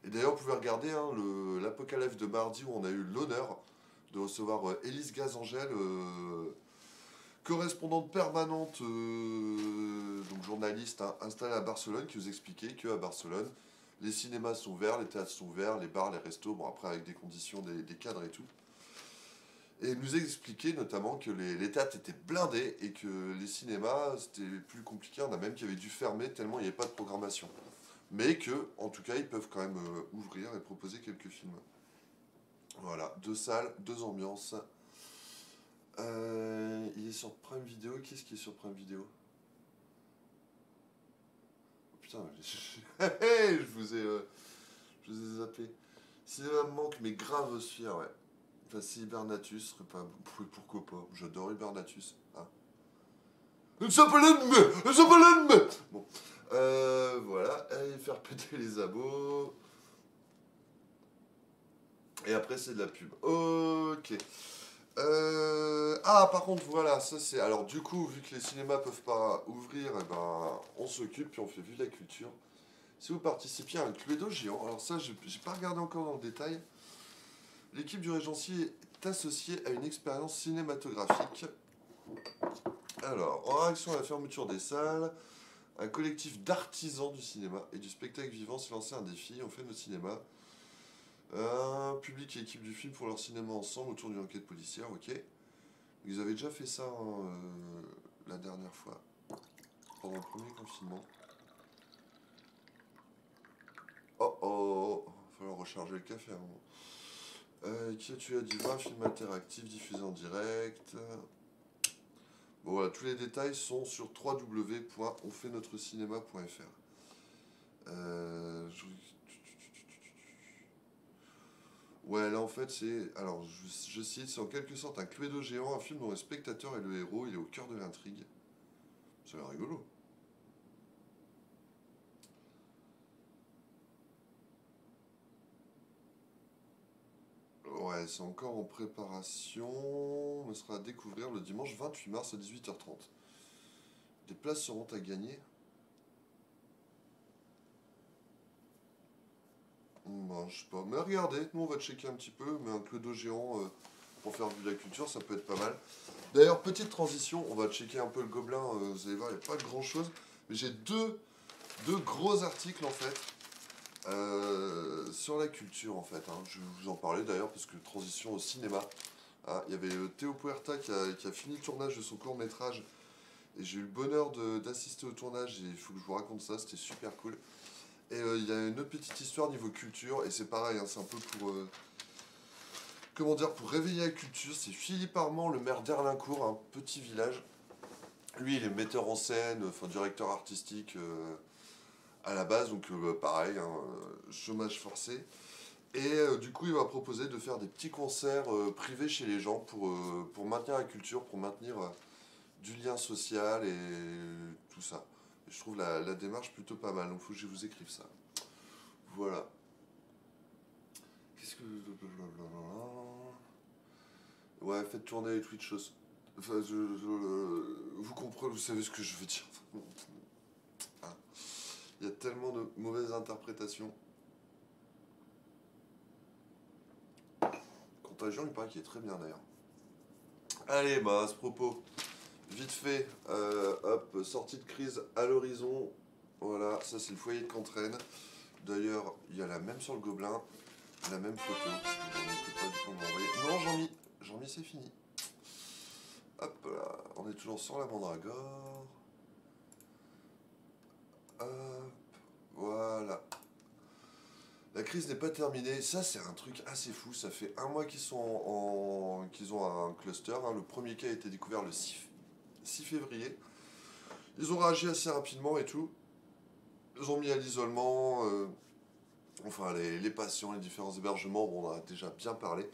Et d'ailleurs, vous pouvez regarder hein, l'Apocalypse de mardi où on a eu l'honneur de recevoir Élise Gazangel, correspondante permanente, donc journaliste hein, installée à Barcelone, qui nous expliquait qu'à Barcelone, les cinémas sont ouverts, les théâtres sont ouverts, les bars, les restos, bon après avec des conditions, des cadres et tout. Et il nous a expliqué notamment que les théâtres étaient blindés et que les cinémas c'était plus compliqué, on a même qui avait dû fermer tellement il n'y avait pas de programmation. Mais que, en tout cas, ils peuvent quand même ouvrir et proposer quelques films. Voilà, 2 salles, 2 ambiances. Il est sur Prime Video. Qu'est-ce qui est sur Prime Video? Oh, putain, je vous ai zappé. Cinéma me manque, mais grave Sphere, ouais. Enfin, si Hibernatus serait pas. Pourquoi pas? J'adore Hibernatus. Hein. Bon. Voilà. Allez faire péter les abos. Et après, c'est de la pub. Ok. Ah, par contre, voilà, ça c'est. Alors, du coup, vu que les cinémas peuvent pas ouvrir, eh ben, on s'occupe puis on fait vivre la culture. Si vous participiez à un Cluedo géant, alors ça, j'ai pas regardé encore dans le détail. L'équipe du Régencier est associée à une expérience cinématographique. Alors, en réaction à la fermeture des salles, un collectif d'artisans du cinéma et du spectacle vivant s'est lancé un défi. On fait notre cinéma. Un public et équipe du film font leur cinéma ensemble autour d'une enquête policière, ok. Ils avaient déjà fait ça hein, la dernière fois, pendant le premier confinement. Oh oh, falloir recharger le café. Qui tu as dit 20 films interactifs diffusés en direct. Bon voilà, tous les détails sont sur www.onfaitnotrecinema.fr. Ouais, là en fait c'est... Alors je cite, c'est en quelque sorte un Cluedo géant, un film dont le spectateur est le héros, il est au cœur de l'intrigue. Ça a l'air rigolo. Ouais, c'est encore en préparation, mais sera à découvrir le dimanche 28 mars à 18h30. Des places seront à gagner. Bon, je sais pas. Mais regardez, nous on va checker un petit peu, mais un Cluedo géant pour faire vue de la culture, ça peut être pas mal. D'ailleurs, petite transition, on va checker un peu le gobelin, vous allez voir, il n'y a pas grand chose. Mais j'ai deux gros articles en fait. Sur la culture en fait, hein. Je vais vous en parler d'ailleurs parce que transition au cinéma. Ah, il y avait Théo Puerta qui a fini le tournage de son court métrage et j'ai eu le bonheur d'assister au tournage et il faut que je vous raconte ça, c'était super cool. Et il y a une autre petite histoire niveau culture et c'est pareil, hein, c'est un peu pour comment dire, pour réveiller la culture. C'est Philippe Armand, le maire d'Erlincourt, un petit village. Lui il est metteur en scène, enfin directeur artistique à la base, donc pareil, hein, chômage forcé. Et du coup, il va proposer de faire des petits concerts privés chez les gens pour maintenir la culture, pour maintenir du lien social et tout ça. Et je trouve la démarche plutôt pas mal, donc il faut que je vous écrive ça. Voilà. Qu'est-ce que... Ouais, faites tourner les Twitchos. Enfin, vous comprenez, vous savez ce que je veux dire. Ah. Il y a tellement de mauvaises interprétations. Contagion, il paraît qu'il est très bien d'ailleurs. Allez, bah à ce propos, vite fait, hop, sortie de crise à l'horizon. Voilà, ça c'est le foyer de Cantraine. D'ailleurs, il y a la même sur le gobelin, la même photo. J'en ai pas du tout m'envoyer. Non, Jean-Mi, c'est fini. Hop là, on est toujours sur la mandragore. Hop, voilà. La crise n'est pas terminée. Ça, c'est un truc assez fou. Ça fait un mois qu'ils ont un cluster, hein. Le premier cas a été découvert le 6 février. Ils ont réagi assez rapidement et tout. Ils ont mis à l'isolement, enfin les patients, les différents hébergements, bon, on en a déjà bien parlé.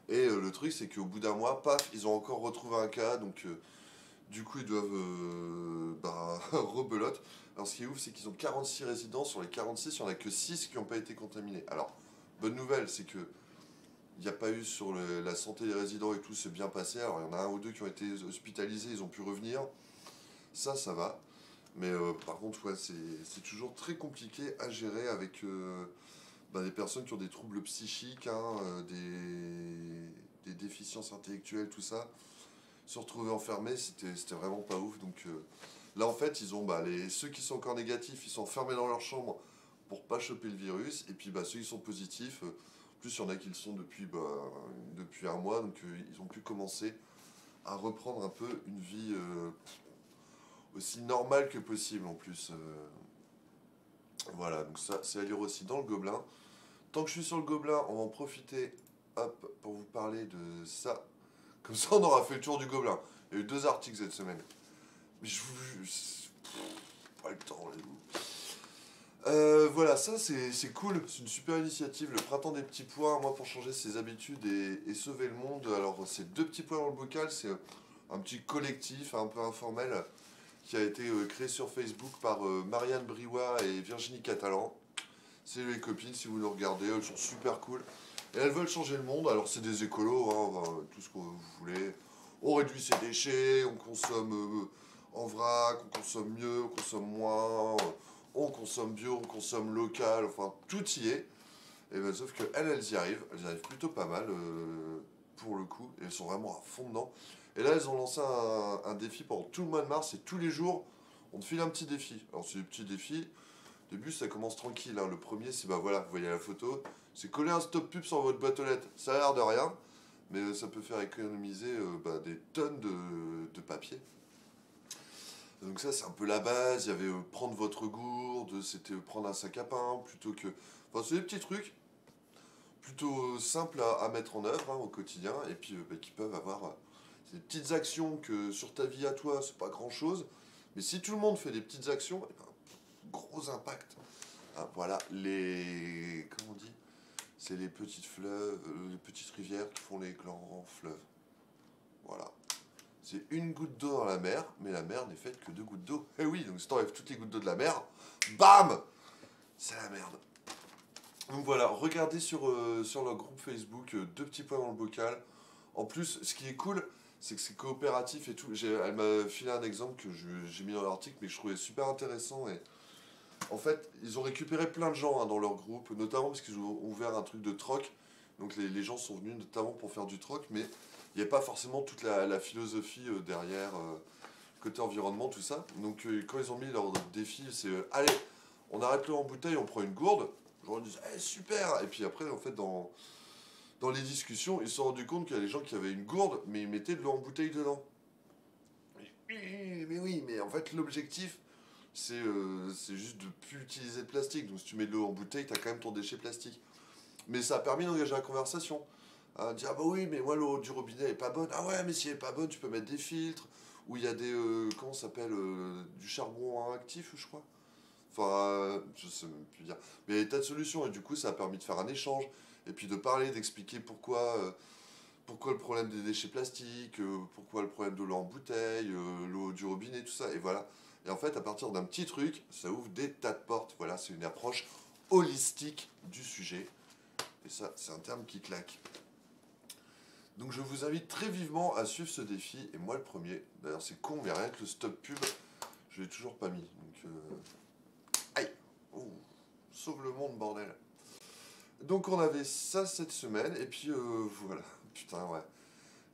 Et le truc, c'est qu'au bout d'un mois, paf, ils ont encore retrouvé un cas. Donc, du coup, ils doivent rebelote. Alors, ce qui est ouf, c'est qu'ils ont 46 résidents. Sur les 46, il n'y en a que 6 qui n'ont pas été contaminés. Alors, bonne nouvelle, c'est que il n'y a pas eu sur la santé des résidents et tout, c'est bien passé. Alors, il y en a un ou deux qui ont été hospitalisés, ils ont pu revenir. Ça va. Mais par contre, ouais, c'est toujours très compliqué à gérer avec des personnes qui ont des troubles psychiques, hein, des déficiences intellectuelles, tout ça. Se retrouver enfermés, c'était vraiment pas ouf. Donc là, en fait, ils ont ceux qui sont encore négatifs, ils sont enfermés dans leur chambre pour pas choper le virus. Et puis ceux qui sont positifs, en plus, il y en a qui le sont depuis un mois, donc ils ont pu commencer à reprendre un peu une vie aussi normale que possible en plus. Voilà, donc ça, c'est à lire aussi dans le Gobelin. Tant que je suis sur le Gobelin, on va en profiter, hop, pour vous parler de ça. Comme ça, on aura fait le tour du Gobelin. Il y a eu 2 articles cette semaine. Mais pas le temps, les vous. Voilà, ça c'est cool, c'est une super initiative. Le printemps des petits pois, moi pour changer ses habitudes et sauver le monde. Alors, c'est 2 petits pois dans le bocal, c'est un petit collectif un peu informel qui a été créé sur Facebook par Marianne Briouat et Virginie Catalan. C'est les copines, si vous nous regardez, elles sont super cool. Et elles veulent changer le monde, alors c'est des écolos, hein, tout ce que vous voulez. On réduit ses déchets, on consomme en vrac, on consomme mieux, on consomme moins, on consomme bio, on consomme local, enfin tout y est. Et ben, sauf qu'elles y arrivent plutôt pas mal pour le coup, et elles sont vraiment à fond dedans. Et là, elles ont lancé un défi pendant tout le mois de mars, et tous les jours, on te file un petit défi. Alors c'est des petits défis. Au début, ça commence tranquille, hein. Le premier, c'est voilà, vous voyez la photo, c'est coller un stop pub sur votre boîte aux lettres. Ça a l'air de rien, mais ça peut faire économiser des tonnes de papier. Donc ça, c'est un peu la base. Il y avait prendre votre gourde, c'était prendre un sac à pain plutôt que... Enfin, c'est des petits trucs. plutôt simples à mettre en œuvre hein, au quotidien, et puis bah, qui peuvent avoir des petites actions que sur ta vie à toi, c'est pas grand-chose, mais si tout le monde fait des petites actions, eh ben, gros impact. Hein, voilà, comment on dit? C'est les petites fleuves, les petites rivières qui font les grands fleuves. Voilà. C'est une goutte d'eau dans la mer, mais la mer n'est faite que de gouttes d'eau. Eh oui, donc si t'enlèves toutes les gouttes d'eau de la mer, bam! C'est la merde. Donc voilà, regardez sur leur groupe Facebook, deux petits points dans le bocal. En plus, ce qui est cool, c'est que c'est coopératif et tout. Elle m'a filé un exemple que j'ai mis dans l'article, mais que je trouvais super intéressant. Et en fait, ils ont récupéré plein de gens hein, dans leur groupe, notamment parce qu'ils ont ouvert un truc de troc. Donc les gens sont venus notamment pour faire du troc, mais il n'y a pas forcément toute la philosophie derrière, côté environnement, tout ça. Donc quand ils ont mis leur défi, c'est allez, on arrête l'eau en bouteille, on prend une gourde. Les gens disent super. Et puis après, en fait, dans les discussions, ils se sont rendus compte qu'il y a des gens qui avaient une gourde, mais ils mettaient de l'eau en bouteille dedans. Mais oui, mais en fait, l'objectif, c'est juste de plus utiliser de plastique. Donc si tu mets de l'eau en bouteille, tu as quand même ton déchet plastique. Mais ça a permis d'engager la conversation. Hein, dire, ah bah oui, mais moi, l'eau du robinet est pas bonne. Ah ouais, mais si elle est pas bonne, tu peux mettre des filtres. Ou il y a des, comment ça s'appelle, du charbon actif, je crois. Enfin, je sais même plus dire. Mais il y a des tas de solutions. Et du coup, ça a permis de faire un échange. Et puis de parler, d'expliquer pourquoi le problème des déchets plastiques, pourquoi le problème de l'eau en bouteille, l'eau du robinet, tout ça. Et voilà. Et en fait, à partir d'un petit truc, ça ouvre des tas de portes. Voilà, c'est une approche holistique du sujet. Et ça, c'est un terme qui claque. Donc je vous invite très vivement à suivre ce défi. Et moi, le premier, d'ailleurs, c'est con, mais rien que le stop pub, je l'ai toujours pas mis. Donc, aïe! Oh, sauve le monde, bordel! Donc on avait ça cette semaine, et puis voilà. Putain, ouais.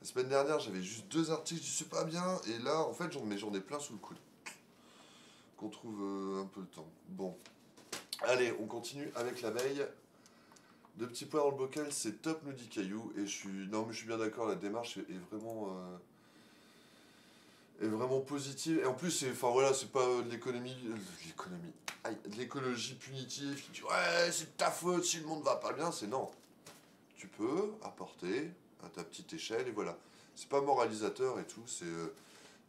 La semaine dernière, j'avais juste 2 articles, je dis c'est pas bien, et là, en fait, j'en ai plein sous le coude. Qu'on trouve un peu le temps. Bon. Allez, on continue avec l'abeille. Deux petits points dans le bocal, c'est top, nous dit Caillou, et non, mais je suis bien d'accord, la démarche est vraiment positive. Et en plus, enfin voilà, c'est pas de de l'écologie punitive qui dit ouais, c'est de ta faute si le monde va pas bien, c'est non. Tu peux apporter à ta petite échelle et voilà. C'est pas moralisateur et tout,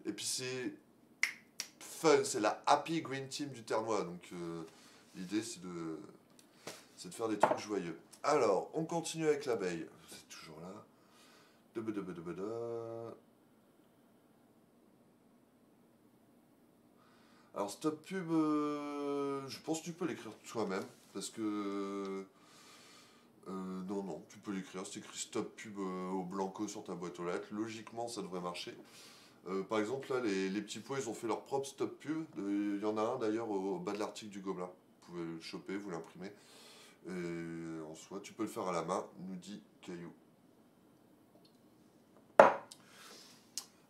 et puis c'est fun, c'est la happy green team du Ternois. Donc l'idée c'est de faire des trucs joyeux. Alors, on continue avec l'abeille. C'est toujours là. Alors stop pub, je pense que tu peux l'écrire toi-même parce que non, tu peux l'écrire. C'est écrit stop pub au blanco sur ta boîte aux lettres. Logiquement, ça devrait marcher. Par exemple, là, les petits pois, ils ont fait leur propre stop pub. Il y en a un d'ailleurs au bas de l'article du Gobelin. Vous pouvez le choper, vous l'imprimer. Et en soi, tu peux le faire à la main, nous dit Caillou.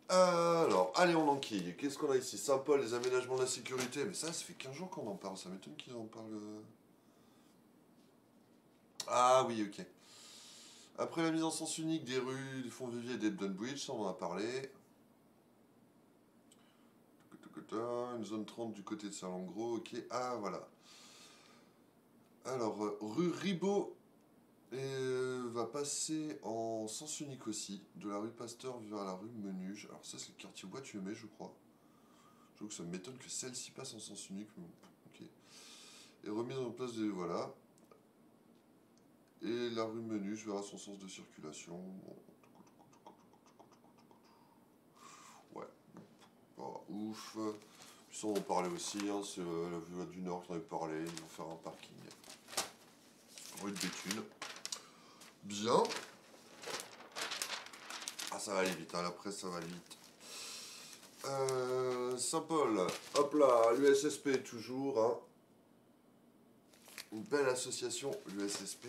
Alors, allez, on enquille. Qu'est-ce qu'on a ici? Saint-Paul, les aménagements de la sécurité. Mais ça fait 15 jours qu'on en parle. Ça m'étonne qu'ils en parlent. Ah oui, ok. Après la mise en sens unique des rues, des Fonds-Viviers et des Dunbridge, ça on en a parlé. Une zone 30 du côté de Saint-Langros, ok. Ah, voilà. Alors, rue Ribot va passer en sens unique aussi, de la rue Pasteur vers la rue Menuge. Alors ça, c'est le quartier Bois-Tuemé, je crois. Je trouve que ça m'étonne que celle-ci passe en sens unique. Mais bon, ok. Et remise en place de... Voilà. Et la rue Menuge verra son sens de circulation. Ouais. Pas ouf. Puis ça, on en parlait aussi. Hein, c'est la vue du Nord qui en avait parlé. Ils vont faire un parking. Rue de Béthune. Bien. Ah, ça va aller vite. Hein, la presse, ça va aller vite. Saint-Paul. Hop là. L'USSP toujours. Hein. Une belle association, l'USSP.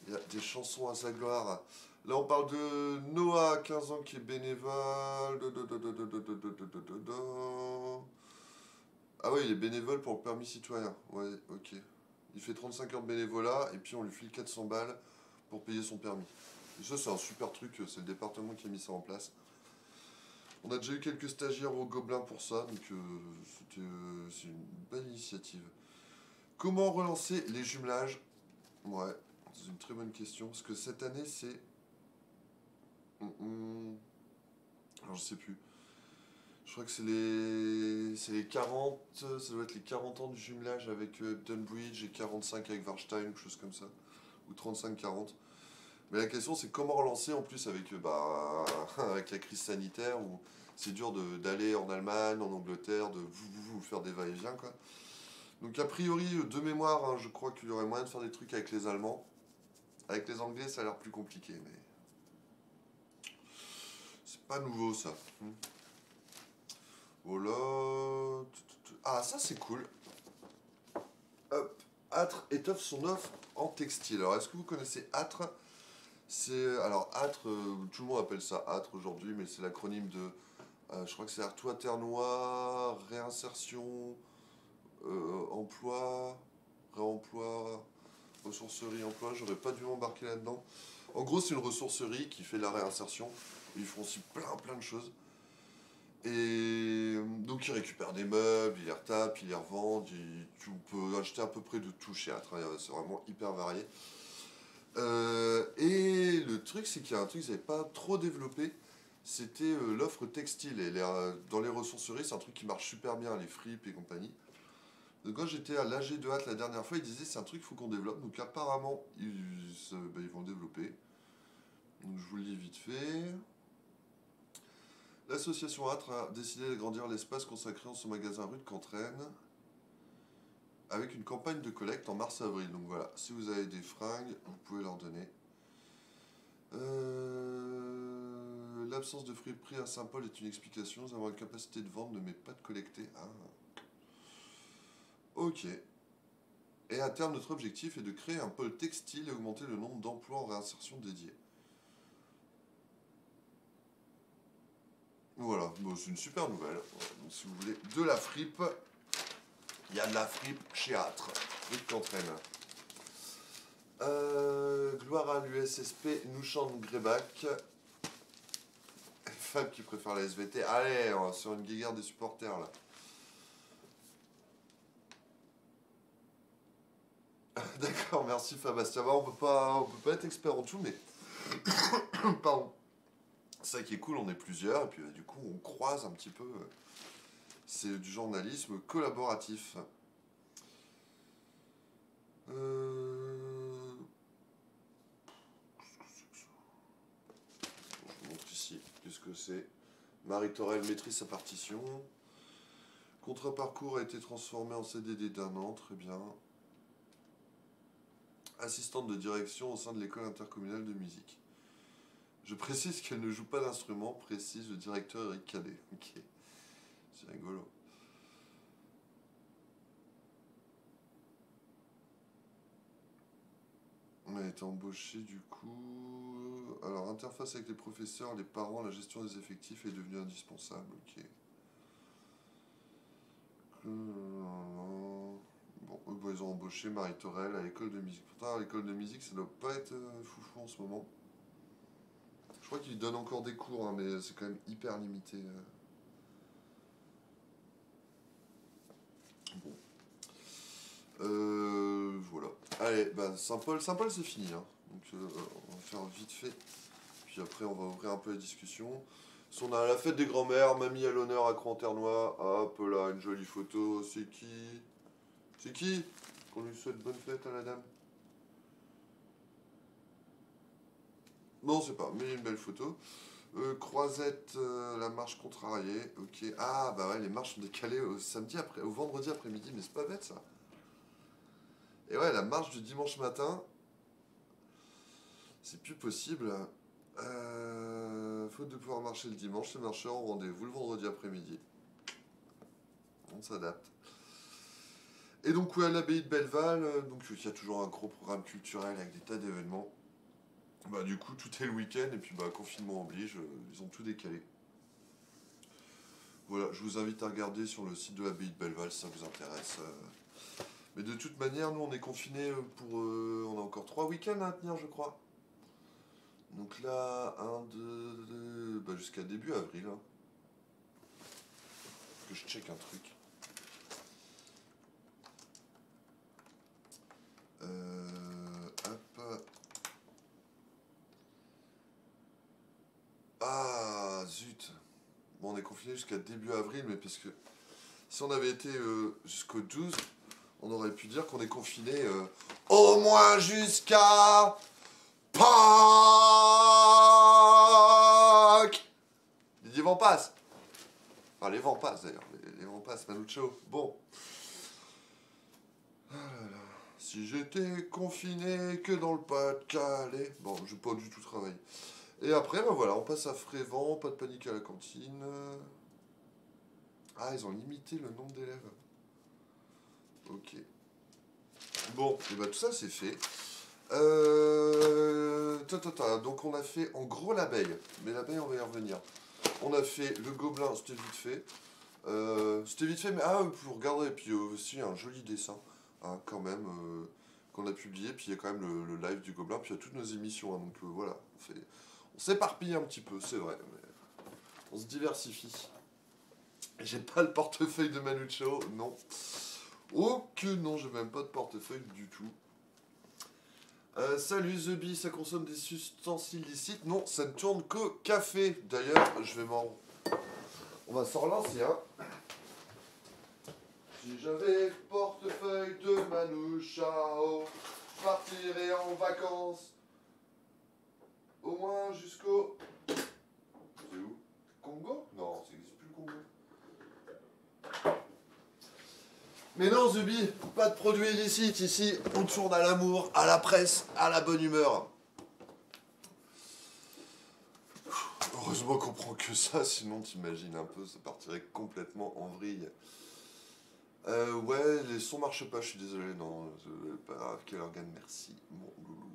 Il y a des chansons à sa gloire. Là, on parle de Noah, 15 ans, qui est bénévole. Ah ouais, il est bénévole pour le permis citoyen. Ouais, ok. Il fait 35 heures de bénévolat et puis on lui file 400 balles pour payer son permis. Et ça, c'est un super truc. C'est le département qui a mis ça en place. On a déjà eu quelques stagiaires au Gobelin pour ça, donc c'est une belle initiative. Comment relancer les jumelages? Ouais, C'est une très bonne question. Parce que cette année, c'est... Alors, je sais plus. Je crois que c'est les 40... Ça doit être les 40 ans du jumelage avec Dunbridge et 45 avec Warstein, ou quelque chose comme ça. Ou 35-40. Mais la question, c'est comment relancer en plus avec, avec la crise sanitaire où c'est dur d'aller en Allemagne, en Angleterre, de vous faire des va-et-vient, quoi. Donc, a priori, de mémoire, hein, je crois qu'il y aurait moyen de faire des trucs avec les Allemands. Avec les Anglais, ça a l'air plus compliqué, mais c'est pas nouveau, ça. Voilà. Ah, ça, c'est cool. Hop. Âtre étoffe son offre en textile. Alors, est-ce que vous connaissez Âtre? Alors, Âtre, tout le monde appelle ça Âtre aujourd'hui, mais c'est l'acronyme de... je crois que c'est Artois Terre Noire, réinsertion, emploi, réemploi, ressourcerie, emploi. J'aurais pas dû m'embarquer là-dedans. En gros, c'est une ressourcerie qui fait de la réinsertion. Ils font aussi plein de choses. Et donc, ils récupèrent des meubles, ils les retapent, ils les revendent. Tu peux acheter à peu près de tout chez Âtre. C'est vraiment hyper varié. Et le truc, c'est qu'il y a un truc qu'ils n'avaient pas trop développé, c'était l'offre textile. Et dans les ressourceries, c'est un truc qui marche super bien, les fripes et compagnie. Donc quand j'étais à l'AG de Hâte la dernière fois, ils disaient c'est un truc qu'il faut qu'on développe. Donc apparemment, ils vont le développer. Donc je vous le lis vite fait. L'association Âtre a décidé d'agrandir l'espace consacré en son magasin rue de Cantraine avec une campagne de collecte en mars-avril. Donc voilà, si vous avez des fringues, vous pouvez leur donner. L'absence de friperie à Saint-Paul est une explication. Nous avons la capacité de vendre, mais pas de collecter. Ah. Ok. Et à terme, notre objectif est de créer un pôle textile et augmenter le nombre d'emplois en réinsertion dédiés. Voilà, bon, c'est une super nouvelle. Donc, si vous voulez de la fripe, il y a de la fripe chez Âtre, rue de Cantraine. Gloire à l'USSP, nous chante Grébach. Fab qui préfère la SVT. Allez, on va sur une guéguerre des supporters là. D'accord, merci Fabastien. On peut pas être expert en tout, mais pardon. C'est ça qui est cool, on est plusieurs, et puis du coup on croise un petit peu. C'est du journalisme collaboratif. Je vous montre ici qu'est-ce que c'est. Marie Torel maîtrise sa partition. Contrat parcours a été transformé en CDD d'1 an, très bien. Assistante de direction au sein de l'école intercommunale de musique. Je précise qu'elle ne joue pas d'instrument, précise le directeur Eric Cadet. Ok, c'est rigolo. On a été embauché du coup. Alors, interface avec les professeurs, les parents, la gestion des effectifs est devenue indispensable. Ok. Bon, ils ont embauché Marie Torel à l'école de musique. Pourtant, à l'école de musique, ça doit pas être foufou en ce moment. Je crois qu'ils donnent encore des cours, hein, mais c'est quand même hyper limité. Bon. Voilà. Allez, bah, Saint-Paul, c'est fini. Hein. Donc, on va faire vite fait. Puis après, on va ouvrir un peu la discussion. Si on a la fête des grands-mères, mamie à l'honneur à Cran-Ternois. Hop là, une jolie photo. C'est qui? C'est qui? Qu'on lui souhaite bonne fête à la dame. Non, c'est pas, mais une belle photo. Croisette, la marche contrariée. Ok. Ah, bah ouais, les marches sont décalées au vendredi après-midi, mais c'est pas bête ça. Et ouais, la marche du dimanche matin, c'est plus possible. Faute de pouvoir marcher le dimanche, les marcheurs ont rendez-vous le vendredi après-midi. On s'adapte. Et donc, ouais, à l'abbaye de Belleval, donc il y a toujours un gros programme culturel avec des tas d'événements. Bah, du coup, tout est le week-end, et puis bah, confinement oblige, ils ont tout décalé. Voilà, je vous invite à regarder sur le site de l'abbaye de Belleval si ça vous intéresse. Mais de toute manière, nous on est confinés pour. On a encore 3 week-ends à tenir, je crois. Donc là, 1, 2, bah jusqu'à début avril. Hein. Que je check un truc. Hop. Bon, on est confiné jusqu'à début avril, mais parce que si on avait été jusqu'au 12, on aurait pu dire qu'on est confiné au moins jusqu'à Pâques. Les vents passent. Enfin, les vents passent d'ailleurs. Les vents passent, Manucho. Bon. Ah là là. Si j'étais confiné que dans le Pas-de-Calais. Bon, je vais pas du tout travailler. Et après, ben voilà, on passe à Frévent, pas de panique à la cantine. Ah, ils ont limité le nombre d'élèves. Ok. Bon, et ben tout ça c'est fait. Donc on a fait en gros l'abeille. Mais l'abeille, on va y revenir. On a fait le gobelin, c'était vite fait. Mais vous regarderez, et puis aussi un joli dessin, hein, quand même, qu'on a publié. Puis il y a quand même le live du gobelin, puis il y a toutes nos émissions. Hein, donc voilà, on s'éparpille un petit peu, c'est vrai. Mais on se diversifie. J'ai pas le portefeuille de Manucho, non. Oh que non, j'ai même pas de portefeuille du tout. Salut The Bee, ça consomme des substances illicites? Non, ça ne tourne qu'au café. D'ailleurs, on va s'en relancer, hein. Si j'avais le portefeuille de Manu Chao, je partirais en vacances. Au moins jusqu'au... C'est où? Congo? Non, ça n'existe plus le Congo. Mais non, Zubi, pas de produits illicites ici. On tourne à l'amour, à la presse, à la bonne humeur. Heureusement qu'on prend que ça, sinon t'imagines un peu, ça partirait complètement en vrille. Ouais, les sons marchent pas, je suis désolé, non, pas grave, quel organe, merci, mon loulou.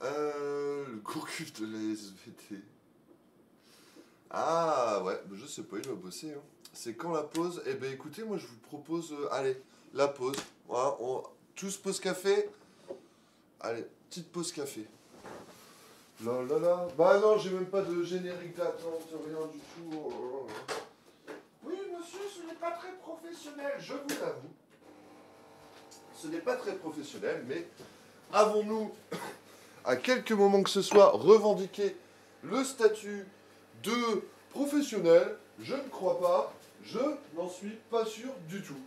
Le cours-cuve de la SVT. Ah ouais, je sais pas, il doit bosser, hein. C'est quand la pause? Eh ben écoutez, moi je vous propose, allez, la pause. Voilà, tous pause café. Allez, petite pause café. Là là là. Bah non, j'ai même pas de générique d'attente, rien du tout. Oh là là. Oui, monsieur, ce n'est pas très professionnel, je vous l'avoue. Ce n'est pas très professionnel, mais avons-nous, à quelques moments que ce soit, revendiqué le statut de professionnel? Je ne crois pas. Je n'en suis pas sûr du tout.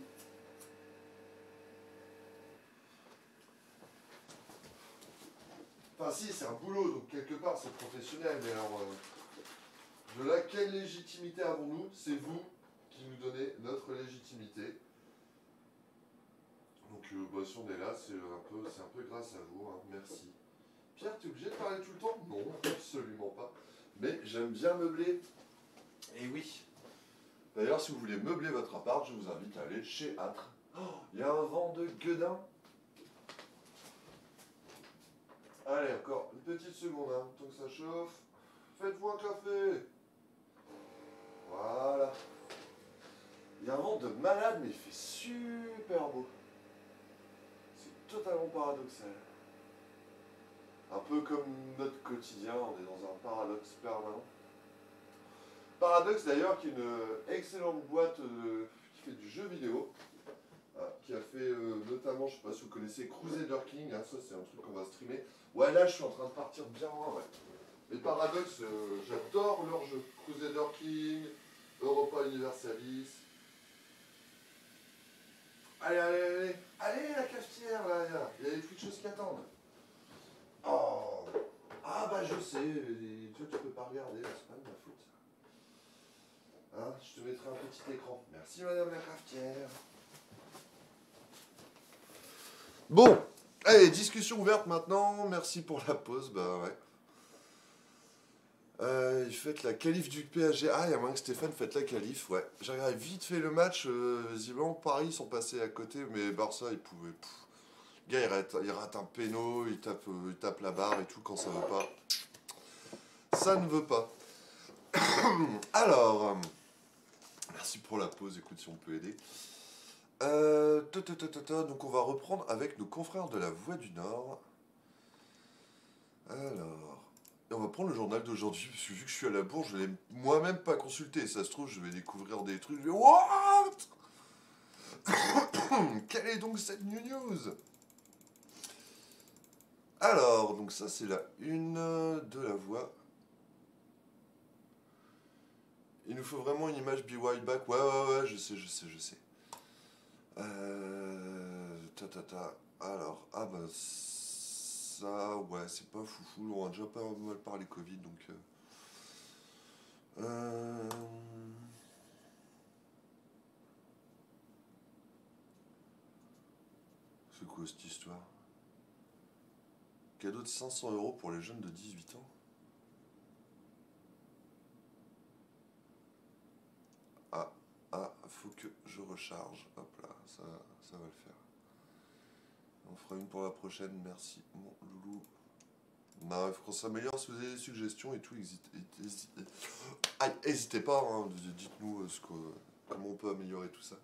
Enfin si, c'est un boulot, donc quelque part c'est professionnel, mais alors de laquelle légitimité avons-nous? C'est vous qui nous donnez notre légitimité. Donc si on est là, c'est un peu grâce à vous, hein. Merci. Pierre, t'es obligé de parler tout le temps? Non, absolument pas. Mais j'aime bien meubler. Et oui. D'ailleurs, si vous voulez meubler votre appart, je vous invite à aller chez Âtre. Oh, il y a un vent de gueudin. Allez, encore une petite seconde, hein, tant que ça chauffe. Faites-vous un café. Voilà. Il y a un vent de malade, mais il fait super beau. C'est totalement paradoxal. Un peu comme notre quotidien, on est dans un paradoxe permanent. Paradoxe d'ailleurs, qui est une excellente boîte qui fait du jeu vidéo, qui a fait notamment, je sais pas si vous connaissez, Crusader King, hein, ça c'est un truc qu'on va streamer. Ouais, là je suis en train de partir bien loin, ouais. Mais Paradoxe, j'adore leur jeu. Crusader King, Europa Universalis. Allez, allez, allez, allez la cafetière là, il y a des petites choses qui attendent. Oh, ah bah je sais, toi tu peux pas regarder, c'est pas de ma faute. Hein, je te mettrai un petit écran. Merci madame la cafetière. Bon, allez, discussion ouverte maintenant, merci pour la pause, bah ouais. Il fait la qualif du PSG. Ah, il y a moyen que Stéphane fasse la qualif, ouais. J'ai regardé vite fait le match, visiblement Paris ils sont passés à côté, mais Barça ils pouvaient... Le gars il rate un péno, il tape la barre et tout quand ça veut pas. Ça ne veut pas. Alors, merci pour la pause, écoute si on peut aider. Donc on va reprendre avec nos confrères de la Voix du Nord. Alors, et on va prendre le journal d'aujourd'hui, parce que vu que je suis à la bourse, je ne l'ai moi-même pas consulté. Ça se trouve, je vais découvrir des trucs. Je vais, what? Quelle est donc cette news? Alors, donc ça c'est la une de la Voix. Il nous faut vraiment une image BY back. Ouais, ouais, ouais, je sais, je sais, je sais. Ta ta ta. Alors, ah bah ça, ouais, c'est pas foufou. On a déjà pas mal parlé Covid, donc. Euh, C'est quoi cette histoire? Cadeau de 500 € pour les jeunes de 18 ans. Ah, ah, faut que je recharge. Hop là, ça va le faire. On fera une pour la prochaine, merci mon loulou. Non, il faut qu'on s'améliore. Si vous avez des suggestions et tout, n'hésitez pas, hein, dites-nous comment on peut améliorer tout ça.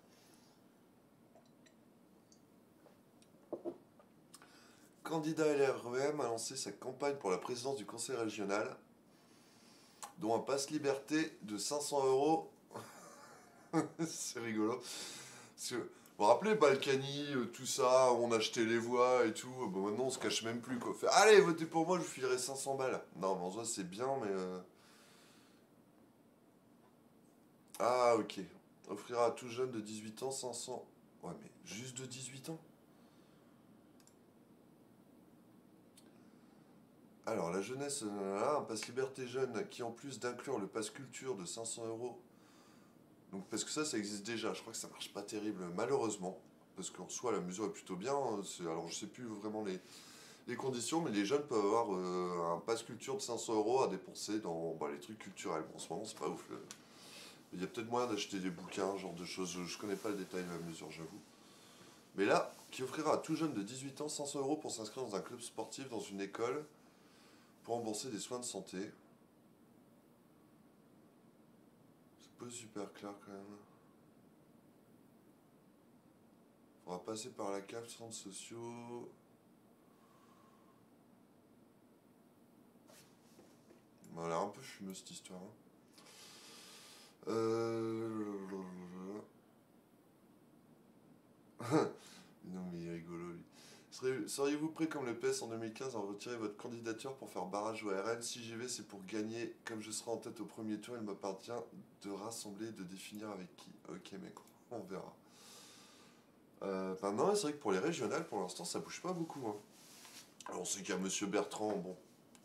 Candidat LREM a lancé sa campagne pour la présidence du conseil régional, dont un passe liberté de 500 €. C'est rigolo. Parce que, vous vous rappelez Balkany, tout ça, on achetait les voix et tout. Bon, maintenant on se cache même plus quoi. Fait, allez, votez pour moi, je vous filerai 500 balles. Non, mais en soi c'est bien, mais. Ah, ok. Offrira à tout jeune de 18 ans 500. Ouais, mais juste de 18 ans. Alors, la jeunesse, un pass liberté jeune qui, en plus d'inclure le pass culture de 500 €. Donc, parce que ça existe déjà. Je crois que ça marche pas terrible, malheureusement. Parce qu'en soi, la mesure est plutôt bien. Alors, je sais plus vraiment les conditions, mais les jeunes peuvent avoir un pass culture de 500 € à dépenser dans les trucs culturels. Bon, en ce moment, c'est pas ouf. Il y a peut-être moyen d'acheter des bouquins, ce genre de choses. Je connais pas le détail de la mesure, j'avoue. Mais là, qui offrira à tout jeune de 18 ans 500 € pour s'inscrire dans un club sportif, dans une école, pour rembourser des soins de santé. C'est pas super clair quand même. Faudra passer par la CAF, centres sociaux. Elle a l'air un peu fumeuse cette histoire. Hein. Non mais il est rigolo lui. Seriez-vous prêt comme le PS en 2015 à retirer votre candidature pour faire barrage au RN? Si j'y vais, c'est pour gagner. Comme je serai en tête au premier tour, il m'appartient de rassembler et de définir avec qui. Ok mec, on verra. Non, c'est vrai que pour les régionales, pour l'instant, ça bouge pas beaucoup. Hein. Alors on sait qu'il y a Monsieur Bertrand, bon,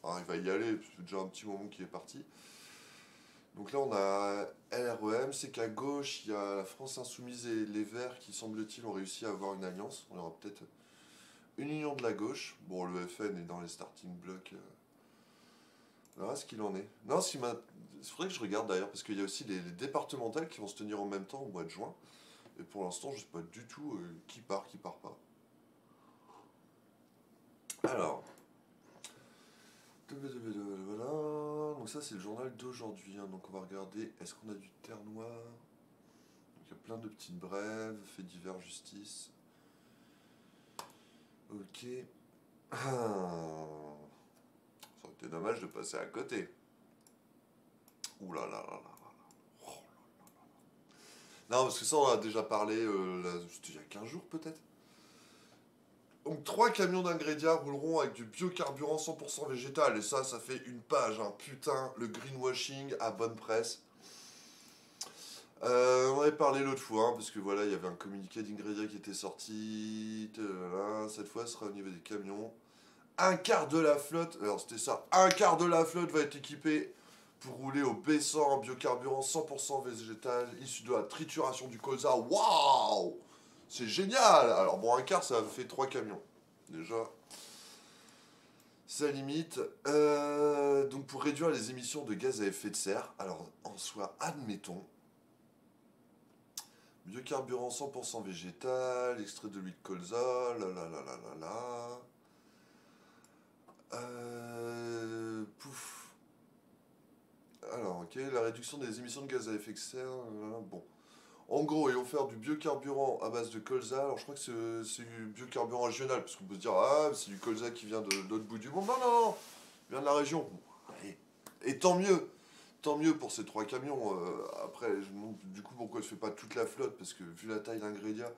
il va y aller, c'est déjà un petit moment qu'il est parti. Donc là, on a LREM, c'est qu'à gauche, il y a la France Insoumise et les Verts qui, semble-t-il, ont réussi à avoir une alliance. On aura peut-être une union de la gauche. Bon, le FN est dans les starting blocks. On verra ce qu'il en est. Non, il faudrait que je regarde d'ailleurs, parce qu'il y a aussi les départementales qui vont se tenir en même temps au mois de juin. Et pour l'instant, je sais pas du tout qui part pas. Alors. Voilà. Donc ça, c'est le journal d'aujourd'hui. Hein. Donc on va regarder, est-ce qu'on a du Terre Noire? Donc il y a plein de petites brèves, faits divers, justice. Ok. Ça aurait été dommage de passer à côté. Ouh là là là là là. Oh là là là. Non, parce que ça, on en a déjà parlé, c'était il y a 15 jours peut-être. Donc 3 camions d'ingrédients rouleront avec du biocarburant 100% végétal. Et ça fait une page. Hein. Putain, le greenwashing à bonne presse. On en avait parlé l'autre fois, hein, parce que voilà, il y avait un communiqué d'ingrédients qui était sorti. Cette fois, ce sera au niveau des camions. Un quart de la flotte, alors c'était ça, un quart de la flotte va être équipé pour rouler au B100 en biocarburant 100% végétal, issu de la trituration du colza. Waouh! C'est génial! Alors bon, un quart, ça fait 3 camions. Déjà, ça limite. Donc pour réduire les émissions de gaz à effet de serre, alors en soi, admettons, biocarburant 100% végétal, extrait de l'huile de colza, là là là là là là. Pouf. Alors, ok, la réduction des émissions de gaz à effet de serre, bon. En gros, ils vont faire du biocarburant à base de colza. Alors, je crois que c'est du biocarburant régional, parce qu'on peut se dire, ah, c'est du colza qui vient de l'autre bout du monde. Non, non, non, il vient de la région. Bon, allez. Et tant mieux. Tant mieux pour ces 3 camions. Après, je me demande du coup pourquoi je fais pas toute la flotte, parce que vu la taille d'ingrédients,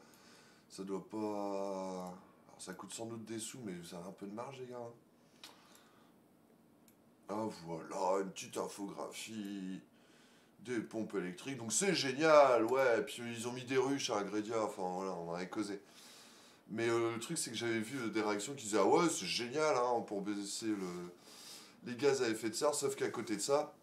ça doit pas. Alors, ça coûte sans doute des sous, mais ça a un peu de marge, les gars. Hein. Ah voilà, une petite infographie. Des pompes électriques, donc c'est génial, ouais. Et puis ils ont mis des ruches à Ingrédia, enfin voilà, on en avait causé. Mais le truc, c'est que j'avais vu des réactions qui disaient ah ouais, c'est génial hein, pour baisser les gaz à effet de serre, sauf qu'à côté de ça,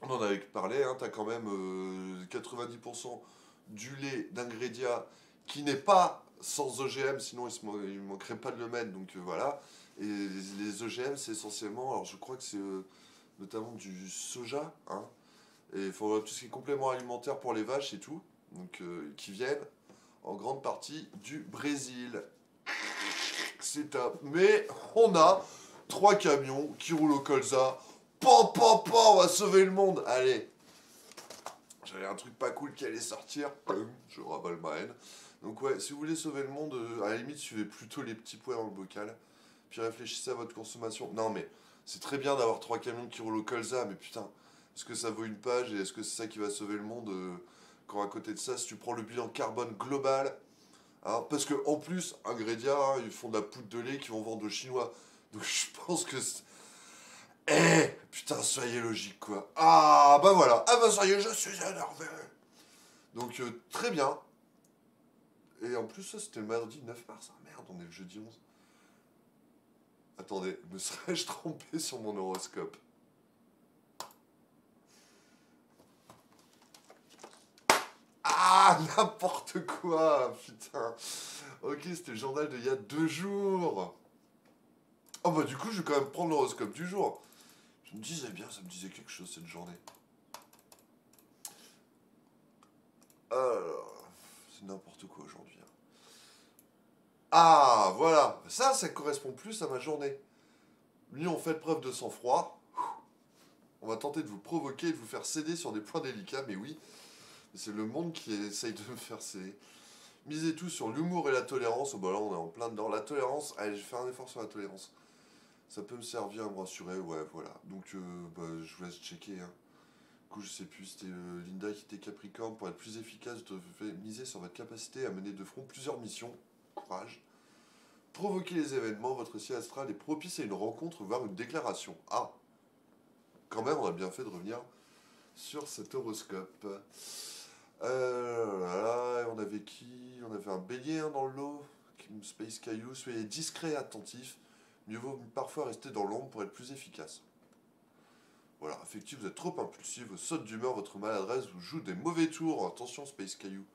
on en avait parlé, hein, t'as quand même 90% du lait d'Ingrédia qui n'est pas sans OGM, sinon il manquerait pas de le mettre, donc voilà. Et les OGM, c'est essentiellement, alors je crois que c'est notamment du soja, hein, et il faut tout ce qui est complément alimentaire pour les vaches et tout, donc qui viennent en grande partie du Brésil. C'est top. Mais on a 3 camions qui roulent au colza. Pan, pan, pan, on va sauver le monde. Allez. J'avais un truc pas cool qui allait sortir. Je ravale ma haine. Donc ouais, si vous voulez sauver le monde, à la limite, suivez plutôt les petits pois dans le bocal. Puis réfléchissez à votre consommation. Non mais, c'est très bien d'avoir 3 camions qui roulent au colza, mais putain, est-ce que ça vaut une page et est-ce que c'est ça qui va sauver le monde quand à côté de ça, si tu prends le bilan carbone global, hein, parce que en plus, Ingrédia, hein, ils font de la poudre de lait qu'ils vont vendre aux Chinois. Donc je pense que... Eh, putain, soyez logique, quoi. Ah, bah voilà. Ah, bah ça y est, je suis énervé. Donc, très bien. Et en plus, ça, c'était le mardi 9 mars. Ah, merde, on est le jeudi 11. Attendez, me serais-je trompé sur mon horoscope? Ah, n'importe quoi, putain. Ok, c'était le journal d'il y a 2 jours. Oh, bah du coup, je vais quand même prendre l'horoscope du jour. Je me disais bien, ça me disait quelque chose cette journée. Alors, c'est n'importe quoi aujourd'hui, hein. Ah, voilà. Ça correspond plus à ma journée. Lyon, faites preuve de sang-froid. On va tenter de vous provoquer et de vous faire céder sur des points délicats, mais oui, c'est le monde qui essaye de me faire céder. Misez tout sur l'humour et la tolérance. Oh, bah là, on est en plein dedans. La tolérance, allez, je vais faire un effort sur la tolérance. Ça peut me servir à me rassurer, ouais, voilà. Donc, bah, je vous laisse checker, hein. Du coup, je sais plus, c'était Linda qui était Capricorne. Pour être plus efficace, vous devez miser sur votre capacité à mener de front plusieurs missions. Courage. Provoquer les événements, votre ciel astral est propice à une rencontre, voire une déclaration. Ah, quand même, on a bien fait de revenir sur cet horoscope. Là, on avait qui? On avait un bélier hein, dans le lot. Space Caillou, soyez discret et attentif. Mieux vaut parfois rester dans l'ombre pour être plus efficace. Voilà, affectif, vous êtes trop impulsif, vos sautes d'humeur, votre maladresse vous joue des mauvais tours. Attention, Space Caillou.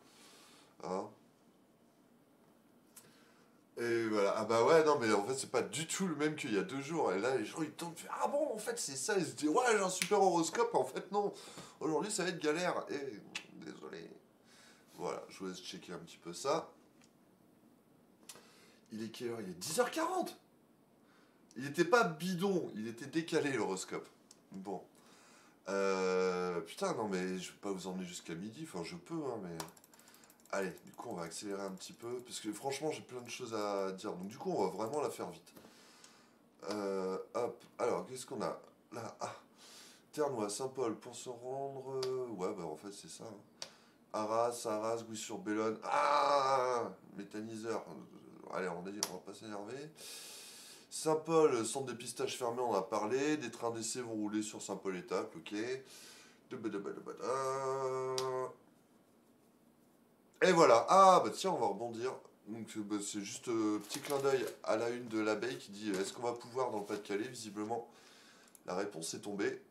Hein? Et voilà, ah bah ouais, non, mais en fait, c'est pas du tout le même qu'il y a 2 jours. Et là, les gens, ils tombent, ils font, ah bon, en fait, c'est ça. Ils se disent, ouais, j'ai un super horoscope. En fait, non. Aujourd'hui, ça va être galère. Et désolé. Voilà, je vous laisse checker un petit peu ça. Il est quelle heure? Il est 10h40. Il était pas bidon, il était décalé, l'horoscope. Bon. Putain, non, mais je vais pas vous emmener jusqu'à midi. Enfin, je peux, hein, mais. Allez, du coup, on va accélérer un petit peu. Parce que franchement, j'ai plein de choses à dire. Donc, du coup, on va vraiment la faire vite. Hop. Alors, qu'est-ce qu'on a là? Ah. Ternois, Saint-Paul, pour se rendre. Ouais, bah, en fait, c'est ça, hein. Arras, Gouy-sur-Bellone. Ah, méthaniseur. Allez, on a dit, on va pas s'énerver. Saint-Paul, centre de pistage fermé, on en a parlé. Des trains d'essai vont rouler sur Saint-Paul-Étape, ok. Et voilà. Ah, bah tiens, on va rebondir. Donc, bah, c'est juste petit clin d'œil à la une de l'abeille qui dit est-ce qu'on va pouvoir dans le Pas-de-Calais? Visiblement, la réponse est tombée.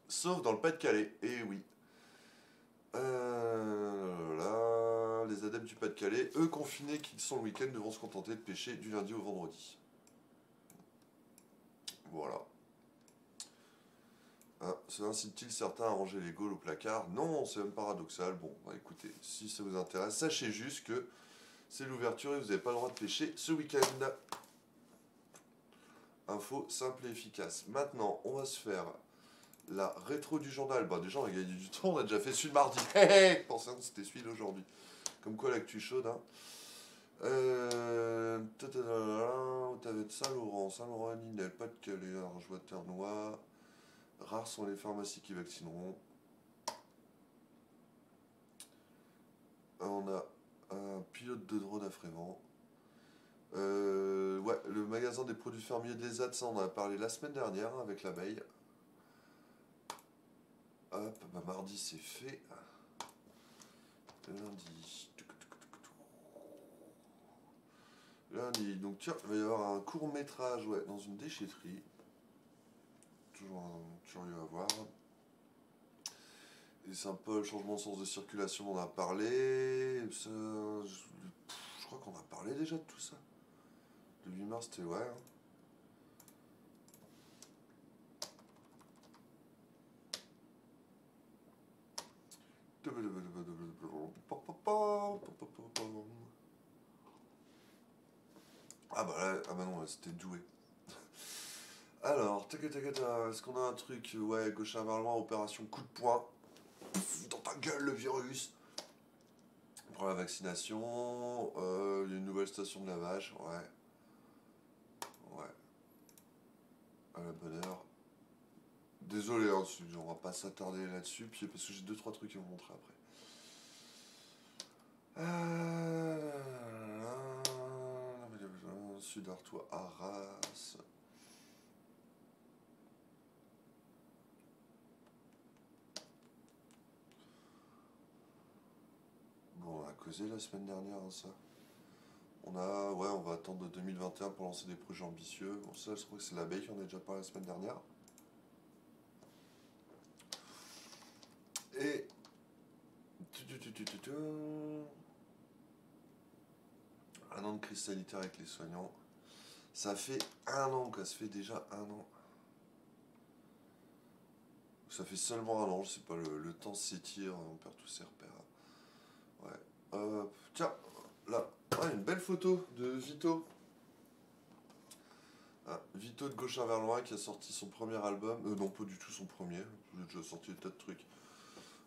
Sauf dans le Pas-de-Calais. Et oui. Là, les adeptes du Pas-de-Calais, eux confinés qui sont le week-end, devront se contenter de pêcher du lundi au vendredi. Voilà. Hein, cela incite-t-il certains à ranger les Gaules au placard? Non, c'est même paradoxal. Bon, bah écoutez, si ça vous intéresse, sachez juste que c'est l'ouverture et vous n'avez pas le droit de pêcher ce week-end. Info simple et efficace. Maintenant, on va se faire la rétro du journal. Bah déjà, on a gagné du temps, on a déjà fait celui de mardi. Pensez que c'était celui d'aujourd'hui. Comme quoi, l'actu chaude, hein. T'avais de Saint-Laurent, Saint-Laurent, Ninel, Pas-de-Calais, Arjois, Ternois. Rares sont les pharmacies qui vaccineront. On a un pilote de drone à Frévent. Ouais, le magasin des produits fermiers de l'ESAT, ça on en a parlé la semaine dernière avec l'abeille. Hop, Bah, mardi, c'est fait. Lundi. Lundi, donc tiens, il va y avoir un court métrage, ouais, dans une déchetterie. Toujours curieux à voir. Et c'est un peu le changement de sens de circulation, on en a parlé. Ça, je crois qu'on a parlé déjà de tout ça. Le 8 mars, c'était ouais. Hein. Ah bah là, ah bah non, c'était doué. Alors, est-ce qu'on a un truc? Ouais, Gauchin vers loin, opération coup de poing. Pouf, dans ta gueule le virus. Pour la vaccination, il y a une nouvelle station de lavage, ouais. Ouais. À la bonne heure. Désolé, hein, on va pas s'attarder là-dessus, puis parce que j'ai 2-3 trucs à vous montrer après. Sud-Artois, Arras. Bon, on a causé la semaine dernière, hein, ça. On va attendre 2021 pour lancer des projets ambitieux. Bon, ça, je trouve que c'est l'abeille qui en a déjà parlé la semaine dernière. Et... Un an de crise sanitaire avec les soignants. Ça fait un an, quoi. Ça fait déjà un an. Ça fait seulement un an, je sais pas, le temps s'étire, on perd tous ses repères. Ouais. Tiens, là, ouais, une belle photo de Vito. Ah, Vito de Gauchin vers loin qui a sorti son premier album. Non, pas du tout son premier. J'ai déjà sorti des tas de trucs.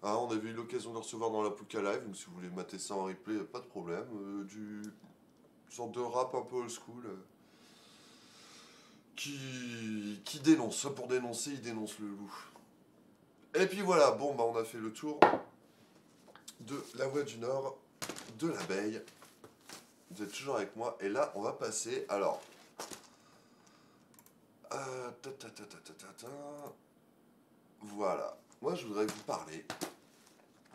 Ah, on avait eu l'occasion de le recevoir dans la Pouka Live, donc si vous voulez mater ça en replay, pas de problème. Une sorte de rap un peu old school. Qui dénonce. Pour dénoncer, il dénonce le loup. Et puis voilà, bon, bah on a fait le tour de la Voix du Nord, de l'abeille. Vous êtes toujours avec moi. Et là, on va passer. Alors. Voilà. Moi, je voudrais vous parler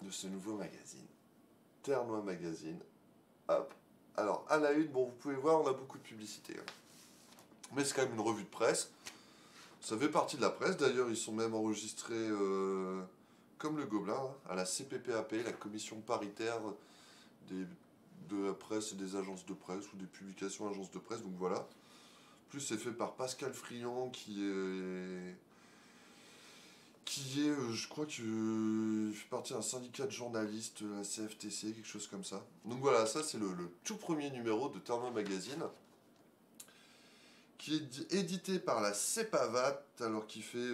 de ce nouveau magazine. Terre-Noire Magazine. Hop. Alors, à la une, bon, vous pouvez voir, on a beaucoup de publicité. Hein. Mais c'est quand même une revue de presse. Ça fait partie de la presse. D'ailleurs, ils sont même enregistrés comme le Gobelin, hein, à la CPPAP, la commission paritaire de la presse et des agences de presse, ou des publications agences de presse. Donc voilà. Plus c'est fait par Pascal Friand, je crois qu'il fait partie d'un syndicat de journalistes, la CFTC, quelque chose comme ça. Donc voilà, ça c'est le tout premier numéro de Terre-Noire Magazine, qui est édité par la CEPAVAT, alors qu'il fait...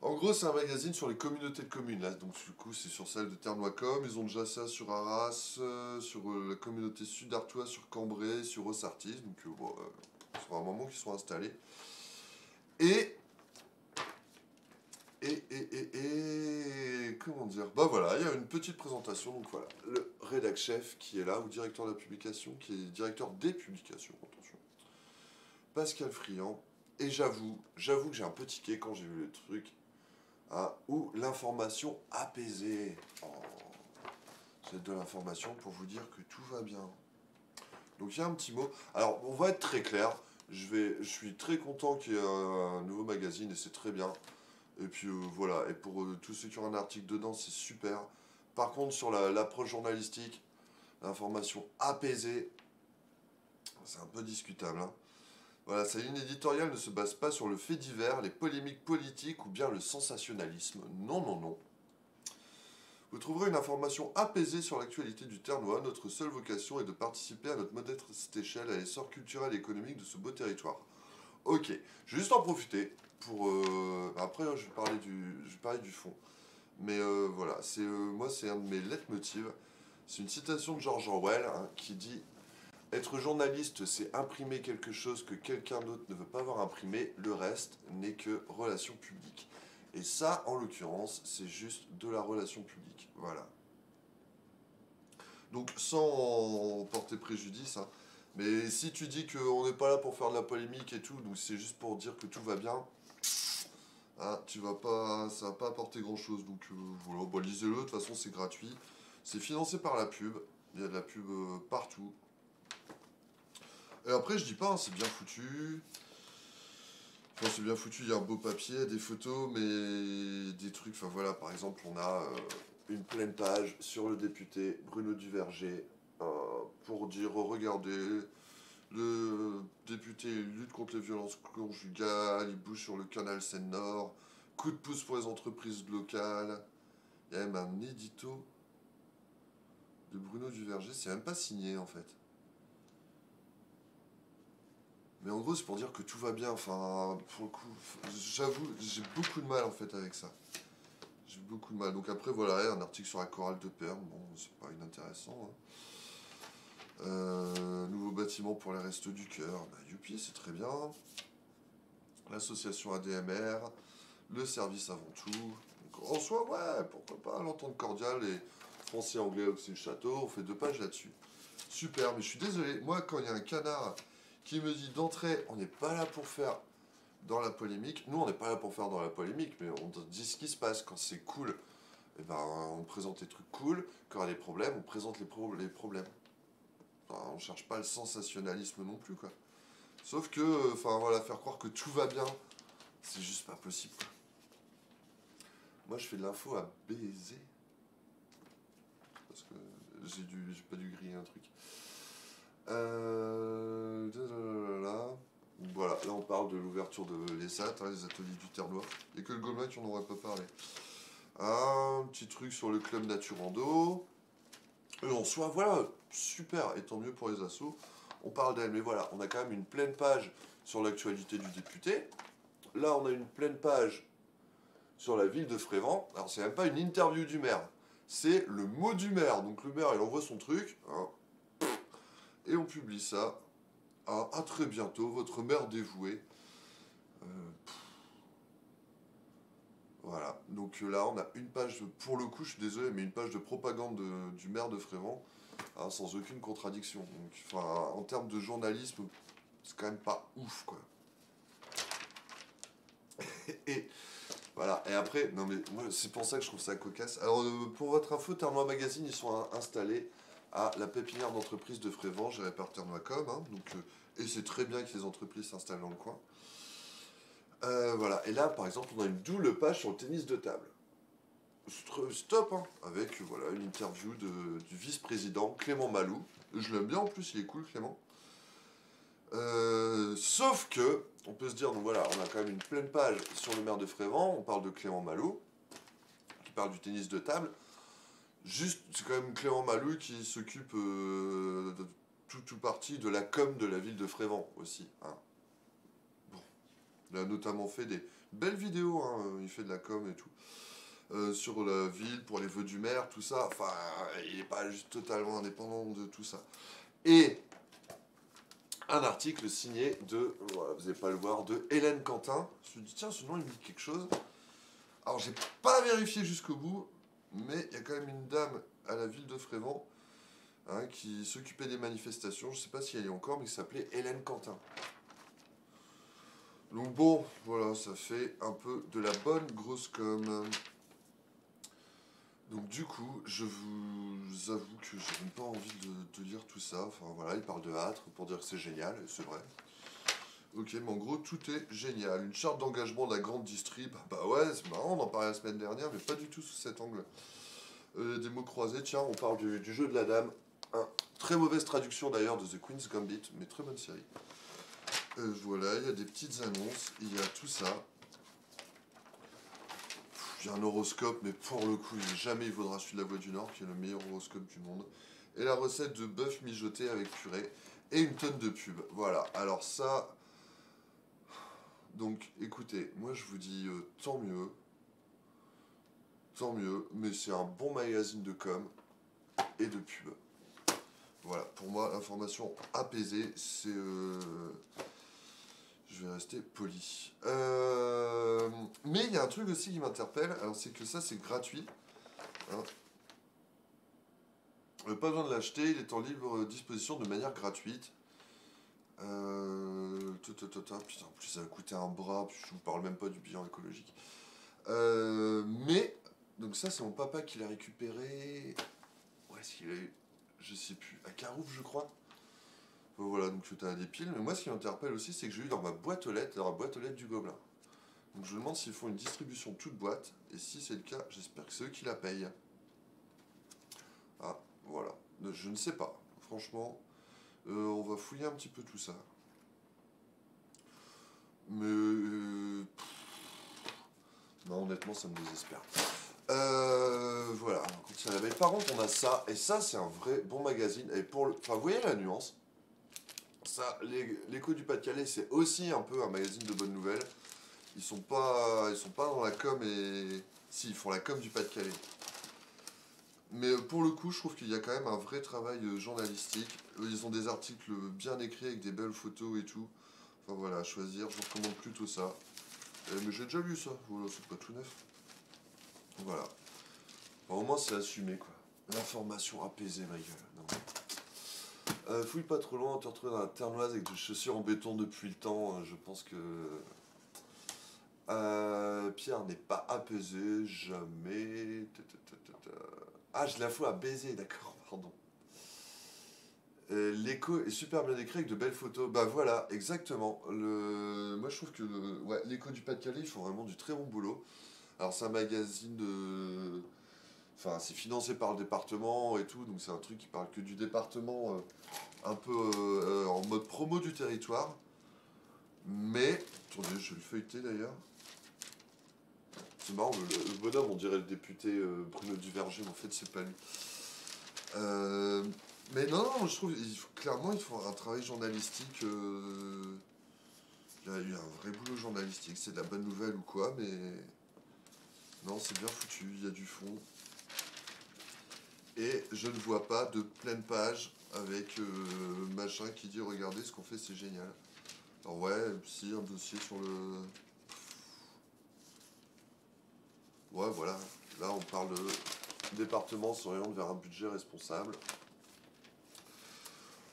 En gros, c'est un magazine sur les communautés de communes, là, donc du coup c'est sur celle de Terre-Noire-Com, ils ont déjà ça sur Arras, sur la communauté sud-artoise, sur Cambrai, sur Ossartis, donc bon, ça fait un moment qu'ils sont installés. Comment dire? Bah voilà, il y a une petite présentation, donc voilà, le rédac-chef qui est là, ou directeur de la publication, qui est directeur des publications, attention, Pascal Friand, et j'avoue que j'ai un peu tiqué quand j'ai vu le truc, hein, ou l'information apaisée. Oh, c'est de l'information pour vous dire que tout va bien. Donc il y a un petit mot, alors on va être très clair, je suis très content qu'il y ait un nouveau magazine, et c'est très bien. Et puis voilà, et pour tous ceux qui ont un article dedans, c'est super. Par contre, sur l'approche journalistique, l'information apaisée, c'est un peu discutable. Hein. Voilà, sa ligne éditoriale ne se base pas sur le fait divers, les polémiques politiques ou bien le sensationnalisme. Non, non, non. Vous trouverez une information apaisée sur l'actualité du Ternois. Notre seule vocation est de participer à notre modeste échelle à l'essor culturel et économique de ce beau territoire. Ok, je vais juste en profiter pour... après, je vais parler du fond. Mais voilà, moi, c'est un de mes leitmotivs. C'est une citation de George Orwell, hein, qui dit « Être journaliste, c'est imprimer quelque chose que quelqu'un d'autre ne veut pas voir imprimé. Le reste n'est que relation publique. » Et ça, en l'occurrence, c'est juste de la relation publique. Voilà. Donc, sans porter préjudice, hein, mais si tu dis qu'on n'est pas là pour faire de la polémique et tout, donc c'est juste pour dire que tout va bien, Hein, ça va pas apporter grand chose, donc voilà, bah, lisez-le, de toute façon c'est gratuit. C'est financé par la pub, il y a de la pub partout. Et après je dis pas, hein, c'est bien foutu. Enfin, c'est bien foutu, il y a un beau papier, des photos, mais des trucs, enfin voilà, par exemple on a une pleine page sur le député Bruno Duverger pour dire, regardez, le député lutte contre les violences conjugales, il bouge sur le canal Seine-Nord, coup de pouce pour les entreprises locales. Il y a même un édito de Bruno Duverger, c'est même pas signé en fait. Mais en gros, c'est pour dire que tout va bien. Enfin, pour le coup, j'avoue, j'ai beaucoup de mal en fait avec ça. J'ai beaucoup de mal. Donc après, voilà, un article sur la chorale de Pernes. Bon, c'est pas inintéressant. Hein. Nouveau bâtiment pour les Restos du Cœur. Bah, youpi, c'est très bien. L'association ADMR. Le service avant tout. Donc, en soi, ouais, pourquoi pas. L'entente cordiale et français-anglais aussi le château. On fait 2 pages là-dessus. Super, mais je suis désolé. Moi, quand il y a un canard qui me dit d'entrée, on n'est pas là pour faire dans la polémique. Nous, on n'est pas là pour faire dans la polémique, mais on dit ce qui se passe. Quand c'est cool, eh ben, on présente les trucs cool. Quand il y a des problèmes, on présente les problèmes. Enfin, on cherche pas le sensationnalisme non plus, quoi. Sauf que, enfin voilà, faire croire que tout va bien, c'est juste pas possible, quoi. Moi, je fais de l'info à baiser. Parce que j'ai pas dû griller un truc. Voilà, là on parle de l'ouverture de l'ESAT, hein, les ateliers du Terre-Noire. Et que le Gaulois qui on n'aurait pas parlé. Un petit truc sur le club Naturando. Et en soi, voilà, super, et tant mieux pour les assos. On parle d'elle, mais voilà, on a quand même une pleine page sur l'actualité du député. Là, on a une pleine page sur la ville de Frévent. Alors, c'est même pas une interview du maire, c'est le mot du maire. Donc, le maire, il envoie son truc, hein, et on publie ça. Ah, à très bientôt, votre maire dévoué. Euh, voilà, donc là on a une page, pour le coup je suis désolé, mais une page de propagande du maire de Frévent, hein, sans aucune contradiction. Donc, enfin, en termes de journalisme, c'est quand même pas ouf, quoi. Et voilà, et après, non mais moi c'est pour ça que je trouve ça cocasse. Alors pour votre info, Ternois Magazine, ils sont installés à la pépinière d'entreprise de Frévent, gérée par Ternois.com, hein, donc, et c'est très bien que les entreprises s'installent dans le coin. Voilà, et là par exemple, on a une double page sur le tennis de table. C'est top, hein, avec voilà, une interview du vice-président Clément Malou. Je l'aime bien en plus, il est cool Clément. Sauf que, on peut se dire, donc voilà, on a quand même une pleine page sur le maire de Frévent, on parle de Clément Malou, qui parle du tennis de table. Juste, c'est quand même Clément Malou qui s'occupe de tout partie de la com de la ville de Frévent aussi. Hein. Bon. Il a notamment fait des belles vidéos, hein, il fait de la com et tout. Sur la ville, pour les vœux du maire, tout ça. Enfin, il n'est pas juste totalement indépendant de tout ça. Et un article signé de, voilà, vous n'allez pas le voir, de Hélène Quentin. Je me dis, tiens, ce nom, il me dit quelque chose. Alors, j'ai pas vérifié jusqu'au bout, mais il y a quand même une dame à la ville de Frévent, hein, qui s'occupait des manifestations. Je sais pas si elle y est encore, mais qui s'appelait Hélène Quentin. Donc bon, voilà, ça fait un peu de la bonne grosse com. Donc du coup, je vous avoue que j'ai même pas envie de lire tout ça. Enfin voilà, il parle de hâtre pour dire que c'est génial, et c'est vrai. Ok, mais en gros, tout est génial. Une charte d'engagement de la grande distrib. Bah ouais, c'est marrant, on en parlait la semaine dernière, mais pas du tout sous cet angle. Des mots croisés, tiens, on parle du jeu de la dame. Très mauvaise traduction d'ailleurs de The Queen's Gambit, mais très bonne série. Voilà, il y a des petites annonces, il y a tout ça. Il y a un horoscope, mais pour le coup, jamais il vaudra celui de la Voix du Nord, qui est le meilleur horoscope du monde. Et la recette de bœuf mijoté avec purée. Et une tonne de pubs. Voilà, alors ça... Donc, écoutez, moi je vous dis tant mieux. Tant mieux, mais c'est un bon magazine de com et de pub. Voilà, pour moi, l'information apaisée, c'est... Je vais rester poli. Mais il y a un truc aussi qui m'interpelle, alors c'est que ça, c'est gratuit. Hein. Pas besoin de l'acheter, il est en libre disposition de manière gratuite. Putain, en plus ça va coûter un bras, je vous parle même pas du bilan écologique. Mais, donc ça c'est mon papa qui l'a récupéré. Où est-ce qu'il a eu? Je sais plus, à Carouf je crois. Voilà, donc tu as des piles. Mais moi ce qui m'interpelle aussi c'est que j'ai eu dans ma boîte aux lettres, dans la boîte aux lettres du Gobelin. Donc je me demande s'ils font une distribution toute boîte. Et si c'est le cas, j'espère que c'est eux qui la payent. Ah, voilà. Je ne sais pas. Franchement, on va fouiller un petit peu tout ça. Mais... non, honnêtement, ça me désespère. Voilà, on continue à la veille. Par contre, on a ça. Et ça, c'est un vrai bon magazine. Et pour le... Enfin, vous voyez la nuance. Ça, l'Écho du Pas-de-Calais, c'est aussi un peu un magazine de bonnes nouvelles. Ils sont pas dans la com et... Si, ils font la com du Pas-de-Calais. Mais pour le coup, je trouve qu'il y a quand même un vrai travail journalistique. Ils ont des articles bien écrits avec des belles photos et tout. Enfin voilà, à choisir, je recommande plutôt ça. Mais j'ai déjà lu ça, voilà, c'est pas tout neuf. Voilà. Enfin, au moins c'est assumé quoi. L'information apaisée ma gueule. Non. Fouille pas trop loin, on te retrouve dans la ternoise avec des chaussures en béton depuis le temps. Je pense que... Pierre n'est pas apaisé, jamais. Ah, je la fous à baiser, d'accord, pardon. L'écho est super bien écrit avec de belles photos. Bah voilà, exactement. Moi je trouve que ouais, l'écho du Pas-de-Calais, ils font vraiment du très bon boulot. Alors c'est un magazine de... Enfin, c'est financé par le département et tout, donc c'est un truc qui parle que du département, un peu en mode promo du territoire. Mais, attendez, je vais le feuilleter d'ailleurs. C'est marrant, le bonhomme, on dirait le député Bruno Duverger, mais en fait c'est pas lui. Mais non, je trouve clairement ils font un travail journalistique. Il y a eu un vrai boulot journalistique. C'est de la bonne nouvelle ou quoi, mais non, c'est bien foutu. Il y a du fond. Et je ne vois pas de pleine page avec machin qui dit regardez ce qu'on fait, c'est génial. Alors ouais, si un dossier sur le. Ouais, voilà. Là, on parle de département s'oriente vers un budget responsable.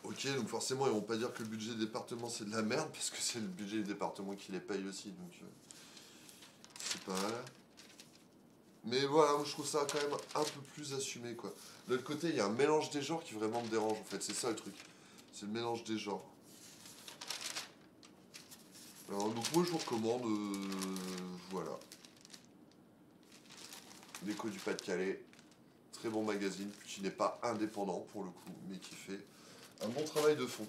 Ok, donc forcément, ils vont pas dire que le budget des départements c'est de la merde, parce que c'est le budget des départements qui les paye aussi, donc c'est pas mal. Mais voilà, moi je trouve ça quand même un peu plus assumé, quoi. De l'autre côté, il y a un mélange des genres qui vraiment me dérange, en fait, c'est ça le truc. C'est le mélange des genres. Alors, donc moi je vous recommande, voilà. L'Écho du Pas-de-Calais, très bon magazine, qui n'est pas indépendant pour le coup, mais qui fait un bon travail de fond.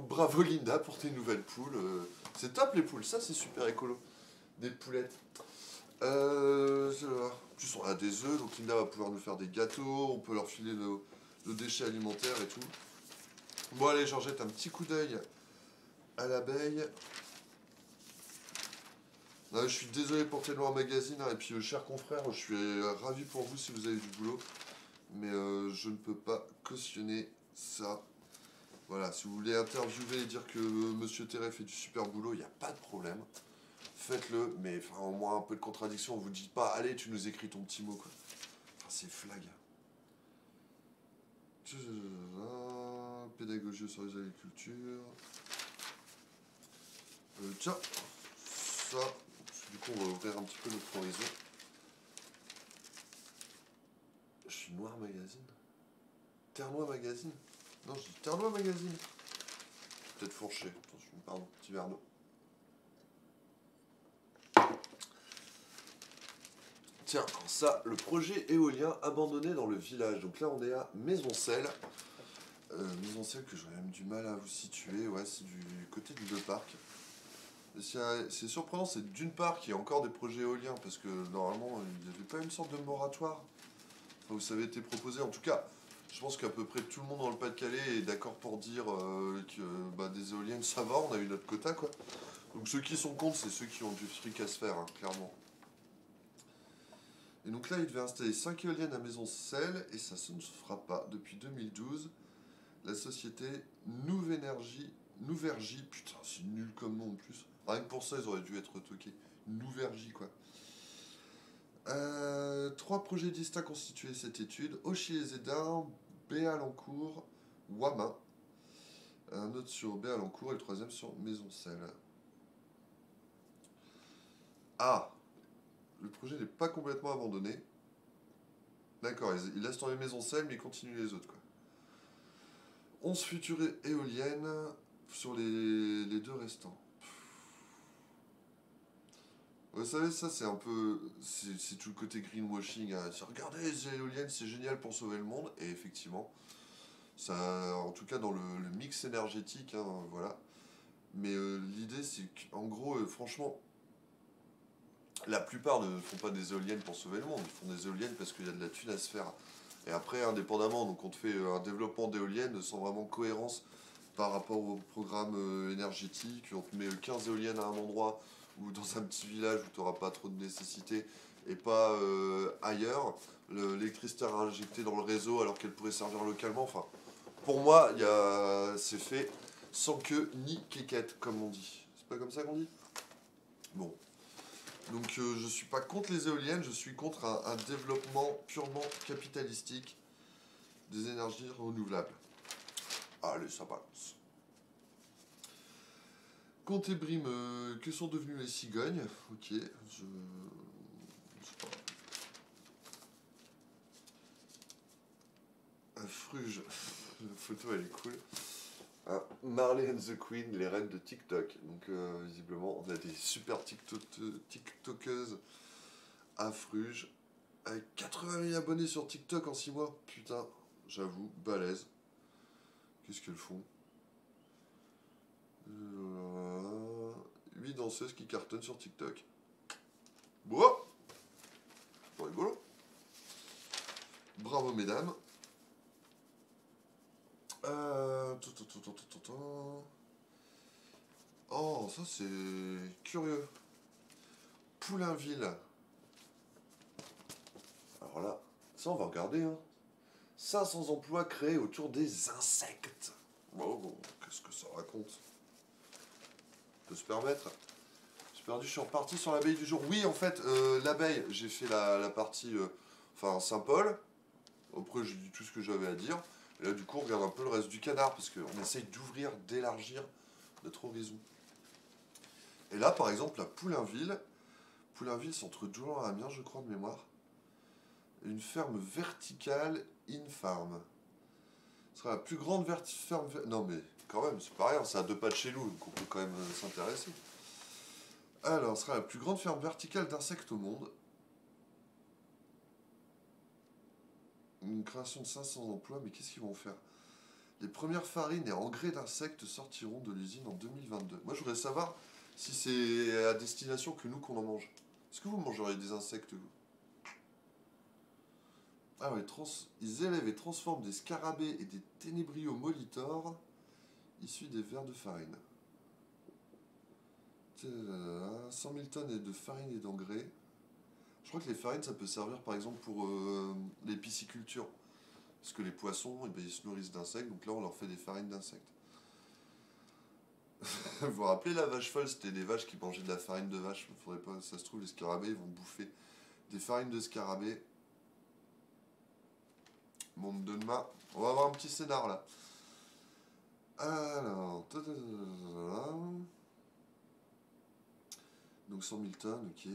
Bravo Linda pour tes nouvelles poules. C'est top les poules, ça c'est super écolo. Des poulettes. En plus on a des œufs, donc Linda va pouvoir nous faire des gâteaux, on peut leur filer le déchet alimentaire et tout. Bon allez Georgette, un petit coup d'œil à l'abeille. Je suis désolé pour tes noirs magazines, hein, et puis chers confrères, je suis ravi pour vous si vous avez du boulot. Mais je ne peux pas cautionner ça. Voilà, si vous voulez interviewer et dire que Monsieur Terret fait du super boulot, il n'y a pas de problème. Faites-le, mais enfin, au moins un peu de contradiction. Vous dites pas, allez, tu nous écris ton petit mot, quoi. Enfin, c'est flag. Pédagogie au service de l'agriculture. Tiens, ça. Du coup, on va ouvrir un petit peu notre horizon. Je suis Noir Magazine. Ternois Magazine. Non, je dis Ternois Magazine. Peut-être fourché. Attention, pardon, petit verre d'eau. Tiens, ça, le projet éolien abandonné dans le village. Donc là, on est à Maisoncelles. Maisoncelles que j'aurais même du mal à vous situer. Ouais, c'est du côté du Deux-Parcs. C'est surprenant, c'est d'une part qu'il y a encore des projets éoliens, parce que normalement, il n'y avait pas une sorte de moratoire. Enfin, vous savez, été proposé. En tout cas, je pense qu'à peu près tout le monde dans le Pas-de-Calais est d'accord pour dire que bah, des éoliennes, ça va, on a eu notre quota, quoi. Donc ceux qui sont contre, c'est ceux qui ont du fric à se faire, hein, clairement. Et donc là, il devait installer 5 éoliennes à Maisoncelles, et ça ne se fera pas. Depuis 2012, la société Nouvergie, putain, c'est nul comme nom en plus. Rien que pour ça, ils auraient dû être toqués. Nouvergie, quoi. 3 projets distincts constituaient cette étude. Auchy-les-Édins, Béalancourt, Ouamin. Un autre sur Béalancourt et le troisième sur Maisoncelles. Ah, le projet n'est pas complètement abandonné. D'accord, il laisse tomber Maisoncelles, mais il continue les autres, quoi. 11 futures éoliennes sur les deux restants. Vous savez, ça c'est un peu. C'est tout le côté greenwashing. Hein. Regardez les éoliennes, c'est génial pour sauver le monde. Et effectivement, ça, en tout cas dans le mix énergétique, hein, voilà. Mais l'idée c'est qu'en gros, franchement, la plupart ne font pas des éoliennes pour sauver le monde. Ils font des éoliennes parce qu'il y a de la thune à se faire. Et après, indépendamment, donc on te fait un développement d'éoliennes sans vraiment cohérence par rapport au programme énergétique. On te met 15 éoliennes à un endroit ou dans un petit village où tu n'auras pas trop de nécessité et pas ailleurs. L'électricité à injecter dans le réseau alors qu'elle pourrait servir localement. Enfin, pour moi, c'est fait sans queue ni quéquette, comme on dit. C'est pas comme ça qu'on dit? Bon. Donc je suis pas contre les éoliennes, je suis contre un développement purement capitalistique des énergies renouvelables. Allez, ça balance. Comte et Brime, que sont devenus les cigognes? Ok, je sais pas. Fruges, la photo elle est cool. Ah, Marley and the Queen, les reines de TikTok. Donc visiblement on a des super TikTokeuses à Fruges. Avec 80 000 abonnés sur TikTok en 6 mois. Putain, j'avoue, balèze. Qu'est-ce qu'elles font 8 danseuses qui cartonnent sur TikTok. Bon, c'est pas rigolo. Bravo mesdames. Oh, ça c'est curieux. Poulainville. Alors là, ça on va regarder. Hein. 500 emplois créés autour des insectes. Oh, qu'est-ce que ça raconte? On peut se permettre. J'ai perdu, je suis reparti sur l'abeille du jour. Oui, en fait, l'abeille, j'ai fait la partie Saint-Paul. Après, j'ai dit tout ce que j'avais à dire. Et là, du coup, on regarde un peu le reste du canard, parce qu'on essaye d'ouvrir, d'élargir notre horizon. Et là, par exemple, la Poulainville. Poulainville, c'est entre Doulan et Amiens, je crois, de mémoire. Une ferme verticale in-farm. Ce sera la plus grande ferme... Non, mais quand même, c'est pas rien, c'est à 2 pas de chez nous, donc on peut quand même s'intéresser. Alors, ce sera la plus grande ferme verticale d'insectes au monde. Une création de 500 emplois, mais qu'est-ce qu'ils vont faire? Les premières farines et engrais d'insectes sortiront de l'usine en 2022. Moi, je voudrais savoir si c'est à destination que nous qu'on en mange. Est-ce que vous mangeriez des insectes, vous? Ah oui, ils élèvent et transforment des scarabées et des ténébrios molitors issus des vers de farine. 100 000 tonnes de farine et d'engrais. Je crois que les farines, ça peut servir par exemple pour les piscicultures. Parce que les poissons, eh ben, ils se nourrissent d'insectes, donc là on leur fait des farines d'insectes. Vous vous rappelez la vache folle, c'était des vaches qui mangeaient de la farine de vache. Faudrait pas, ça se trouve, les scarabées ils vont bouffer des farines de scarabées. Monde de demain. On va avoir un petit scénar là. Alors. Donc 100 000 tonnes, ok.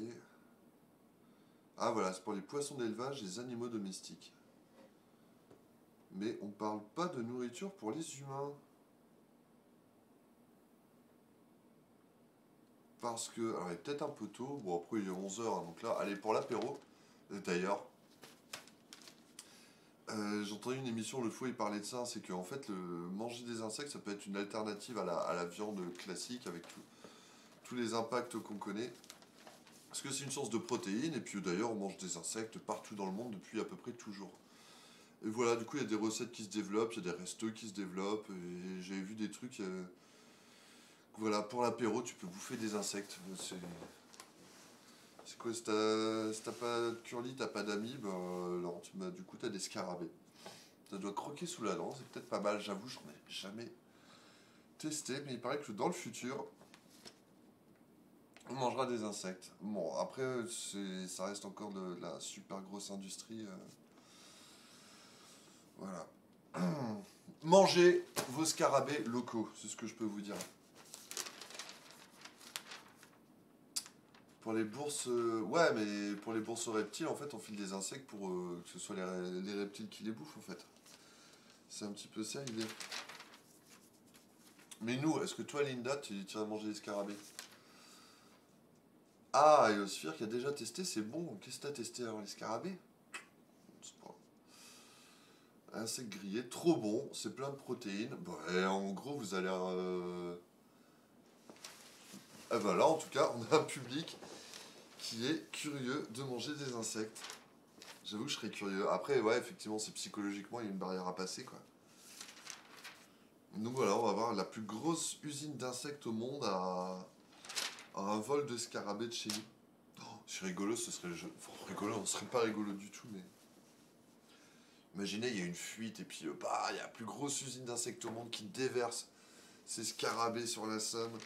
Ah voilà, c'est pour les poissons d'élevage et les animaux domestiques. Mais on parle pas de nourriture pour les humains. Parce que, alors il est peut-être un peu tôt, bon après il est 11 h, donc là, allez pour l'apéro. D'ailleurs, j'ai entendu une émission l'autre fois, il parlait de ça, c'est qu'en fait, manger des insectes, ça peut être une alternative à la viande classique, avec tous les impacts qu'on connaît. Parce que c'est une source de protéines, et puis d'ailleurs, on mange des insectes partout dans le monde depuis à peu près toujours. Et voilà, du coup, il y a des recettes qui se développent, il y a des restos qui se développent, et j'avais vu des trucs... voilà, pour l'apéro, tu peux bouffer des insectes. C'est quoi, si t'as pas de curly, t'as pas d'amis, non, du coup, t'as des scarabées. Ça doit croquer sous la dent, c'est peut-être pas mal, j'avoue, j'en ai jamais testé, mais il paraît que dans le futur, on mangera des insectes. Bon, après, ça reste encore de la super grosse industrie. Voilà. Mangez vos scarabées locaux, c'est ce que je peux vous dire. Pour les bourses... ouais, mais pour les bourses aux reptiles, en fait, on file des insectes pour que ce soit les reptiles qui les bouffent, en fait. C'est un petit peu ça l'idée. Mais nous, est-ce que toi, Linda, tu iras manger des scarabées? Ah, Eosphere qui a déjà testé, c'est bon. Qu'est-ce que t'as testé alors, les scarabées? C'est pas... Insectes grillés, trop bon, c'est plein de protéines. Bon, et en gros, vous allez... Ah bah là, en tout cas, on a un public qui est curieux de manger des insectes. J'avoue que je serais curieux. Après, ouais, effectivement, c'est psychologiquement, il y a une barrière à passer, quoi. Donc voilà, on va avoir la plus grosse usine d'insectes au monde à un vol de scarabées de chez nous. Oh, c'est rigolo, ce serait le jeu. Enfin, rigolo, on serait pas rigolo du tout, mais... Imaginez, il y a une fuite, et puis, bah, il y a la plus grosse usine d'insectes au monde qui déverse ses scarabées sur la Somme.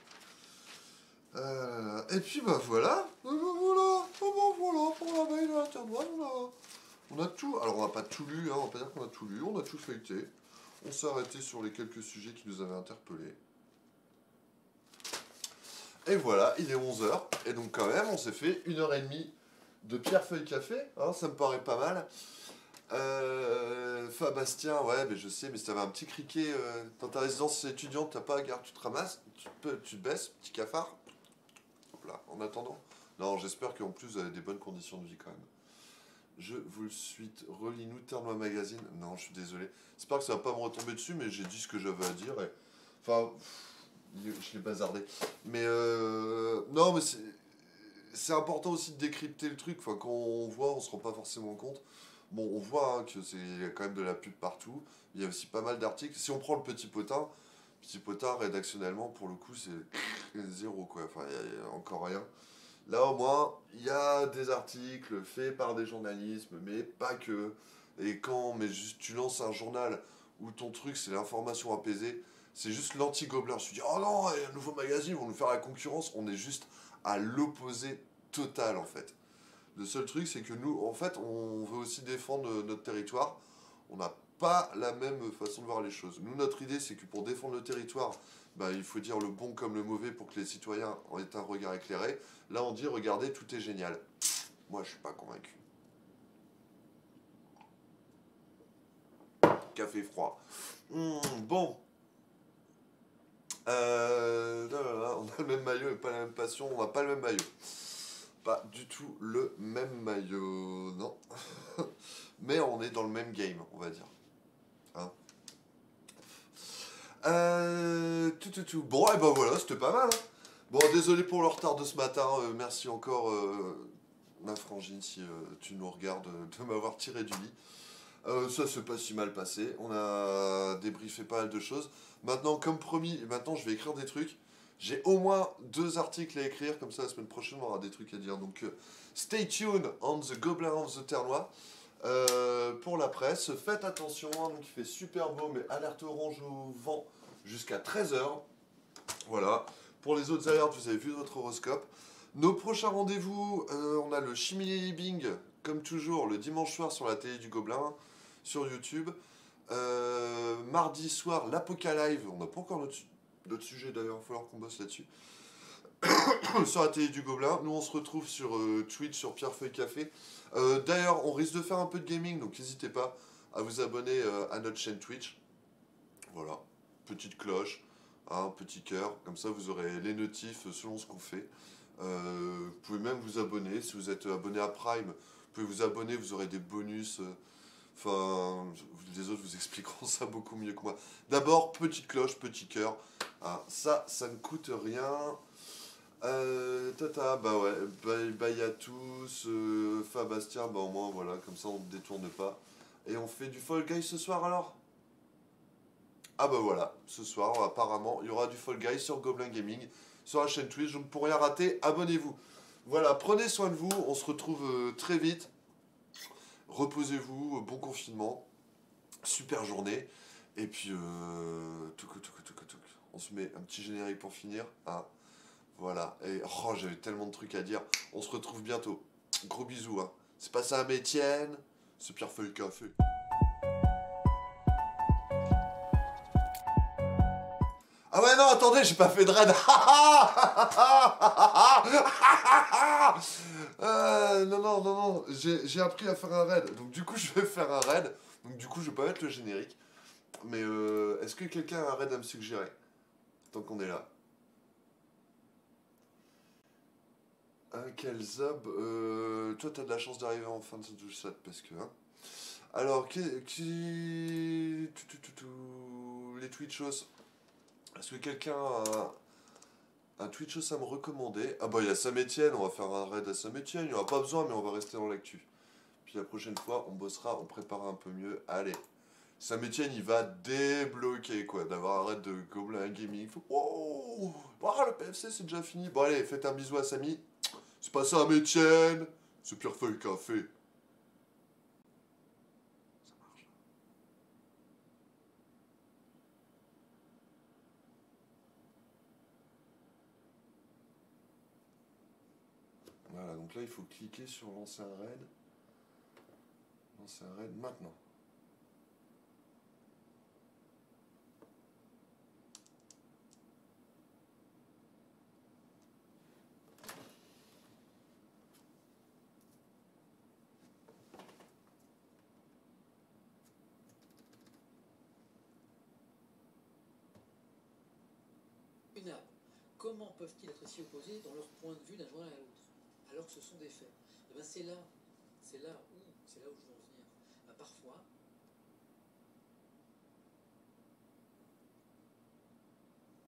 Et puis, bah voilà. Voilà. Oh, bah, voilà, pour l'abeille de la Terre Noire, on a tout. Alors, on n'a pas tout lu, hein, on va pas dire qu'on a tout lu, on a tout feuilleté. On s'est arrêté sur les quelques sujets qui nous avaient interpellés. Et voilà, il est 11h. Et donc quand même, on s'est fait 1h30 de Pierre-Feuille Café. Hein, ça me paraît pas mal. Fabastien, ouais, mais je sais, mais si t'avais un petit criquet dans ta résidence étudiante, t'as pas à gare, tu te ramasses, tu te baisses, petit cafard. Hop là, en attendant. Non, j'espère qu'en plus vous avez des bonnes conditions de vie quand même. Je vous le suite, relis-nous Terme Magazine. Non, je suis désolé. J'espère que ça va pas me retomber dessus, mais j'ai dit ce que j'avais à dire. Et... Enfin, je l'ai bazardé. Mais non, mais c'est important aussi de décrypter le truc. Enfin, quand on voit, on se rend pas forcément compte. Bon, on voit hein, que il y a quand même de la pub partout. Il y a aussi pas mal d'articles. Si on prend le Petit Potin, rédactionnellement, pour le coup, c'est zéro, quoi. Enfin, il y a encore rien. Là, au moins, il y a des articles faits par des journalistes, mais pas que. Et quand mais juste, tu lances un journal où ton truc, c'est l'information apaisée, c'est juste l'anti-gobelin. Je me dis, oh non, il y a un nouveau magazine, ils vont nous faire la concurrence. On est juste à l'opposé total, en fait. Le seul truc, c'est que nous, en fait, on veut aussi défendre notre territoire. On n'a pas la même façon de voir les choses. Nous, notre idée, c'est que pour défendre le territoire, bah, il faut dire le bon comme le mauvais pour que les citoyens en aient un regard éclairé. Là, on dit, regardez, tout est génial. Moi, je suis pas convaincu. Café froid. Bon. On a le même maillot et pas la même passion. On n'a pas le même maillot. Pas du tout le même maillot, non. Mais on est dans le même game, on va dire. Hein. Bon, et ben voilà, c'était pas mal. Hein. Bon, désolé pour le retard de ce matin. Merci encore, ma frangine, si tu nous regardes, de m'avoir tiré du lit. Ça s'est pas si mal passé. On a débriefé pas mal de choses. Maintenant, comme promis, maintenant je vais écrire des trucs. J'ai au moins 2 articles à écrire, comme ça la semaine prochaine on aura des trucs à dire. Donc stay tuned on the Gobelin of the Ternois. Pour la presse, faites attention, hein, donc il fait super beau, mais alerte orange au vent jusqu'à 13h. Voilà. Pour les autres alertes, vous avez vu votre horoscope. Nos prochains rendez-vous, on a le Chimie Bing, comme toujours, le dimanche soir sur la télé du Gobelin, sur YouTube. Mardi soir, l'Apocalypse. On n'a pas encore notre sujet d'ailleurs, il va falloir qu'on bosse là-dessus. Sur la télé du Gobelin. Nous, on se retrouve sur Twitch, sur Pierre-Feuille Café. D'ailleurs, on risque de faire un peu de gaming, donc n'hésitez pas à vous abonner à notre chaîne Twitch. Voilà, petite cloche, un petit cœur, comme ça vous aurez les notifs selon ce qu'on fait. Vous pouvez même vous abonner, si vous êtes abonné à Prime, vous pouvez vous abonner, vous aurez des bonus. Enfin, les autres vous expliqueront ça beaucoup mieux que moi. D'abord, petite cloche, petit cœur. Ah, ça ne coûte rien. Bah ouais, bye à tous. Fabastien, bah au moins voilà, comme ça on ne détourne pas. Et on fait du Fall Guys ce soir alors? Ah bah voilà, ce soir apparemment il y aura du Fall Guys sur Gobelin Gaming, sur la chaîne Twitch, donc pour rien rater, abonnez-vous. Voilà, prenez soin de vous, on se retrouve très vite. Reposez-vous, bon confinement, super journée. Et puis, on se met un petit générique pour finir. Hein. Voilà, et oh, j'avais tellement de trucs à dire. On se retrouve bientôt. Gros bisous. Hein. C'est pas ça, Étienne. C'est Pierre-Feuille Café. non, attendez, j'ai pas fait de raid. Non, j'ai appris à faire un raid. Donc du coup, je vais faire un raid. Donc du coup, je vais pas mettre le générique. Mais est-ce que quelqu'un a un raid à me suggérer? Tant qu'on est là. Quel zob toi, t'as de la chance d'arriver en fin de chat parce que... Hein. Alors, les Twitchos. Est-ce que quelqu'un a un Twitchos à me recommander? Ah bah, il y a Saint-Etienne, on va faire un raid à Saint-Etienne. Il n'y aura pas besoin, mais on va rester dans l'actu. Puis la prochaine fois, on bossera, on préparera un peu mieux. Allez. Saint-Etienne, il va débloquer, quoi, d'avoir un raid de Gobelin Gaming. Wow, oh, le PFC, c'est déjà fini. Bon, allez, faites un bisou à Samy. C'est pas Saint-Etienne, c'est Pierrefeuille Café. Ça marche. Voilà, donc là, il faut cliquer sur lancer un raid. Lancer un raid maintenant. Comment peuvent-ils être si opposés dans leur point de vue d'un journal à l'autre, alors que ce sont des faits? Et ben c'est là où je veux en venir. Parfois,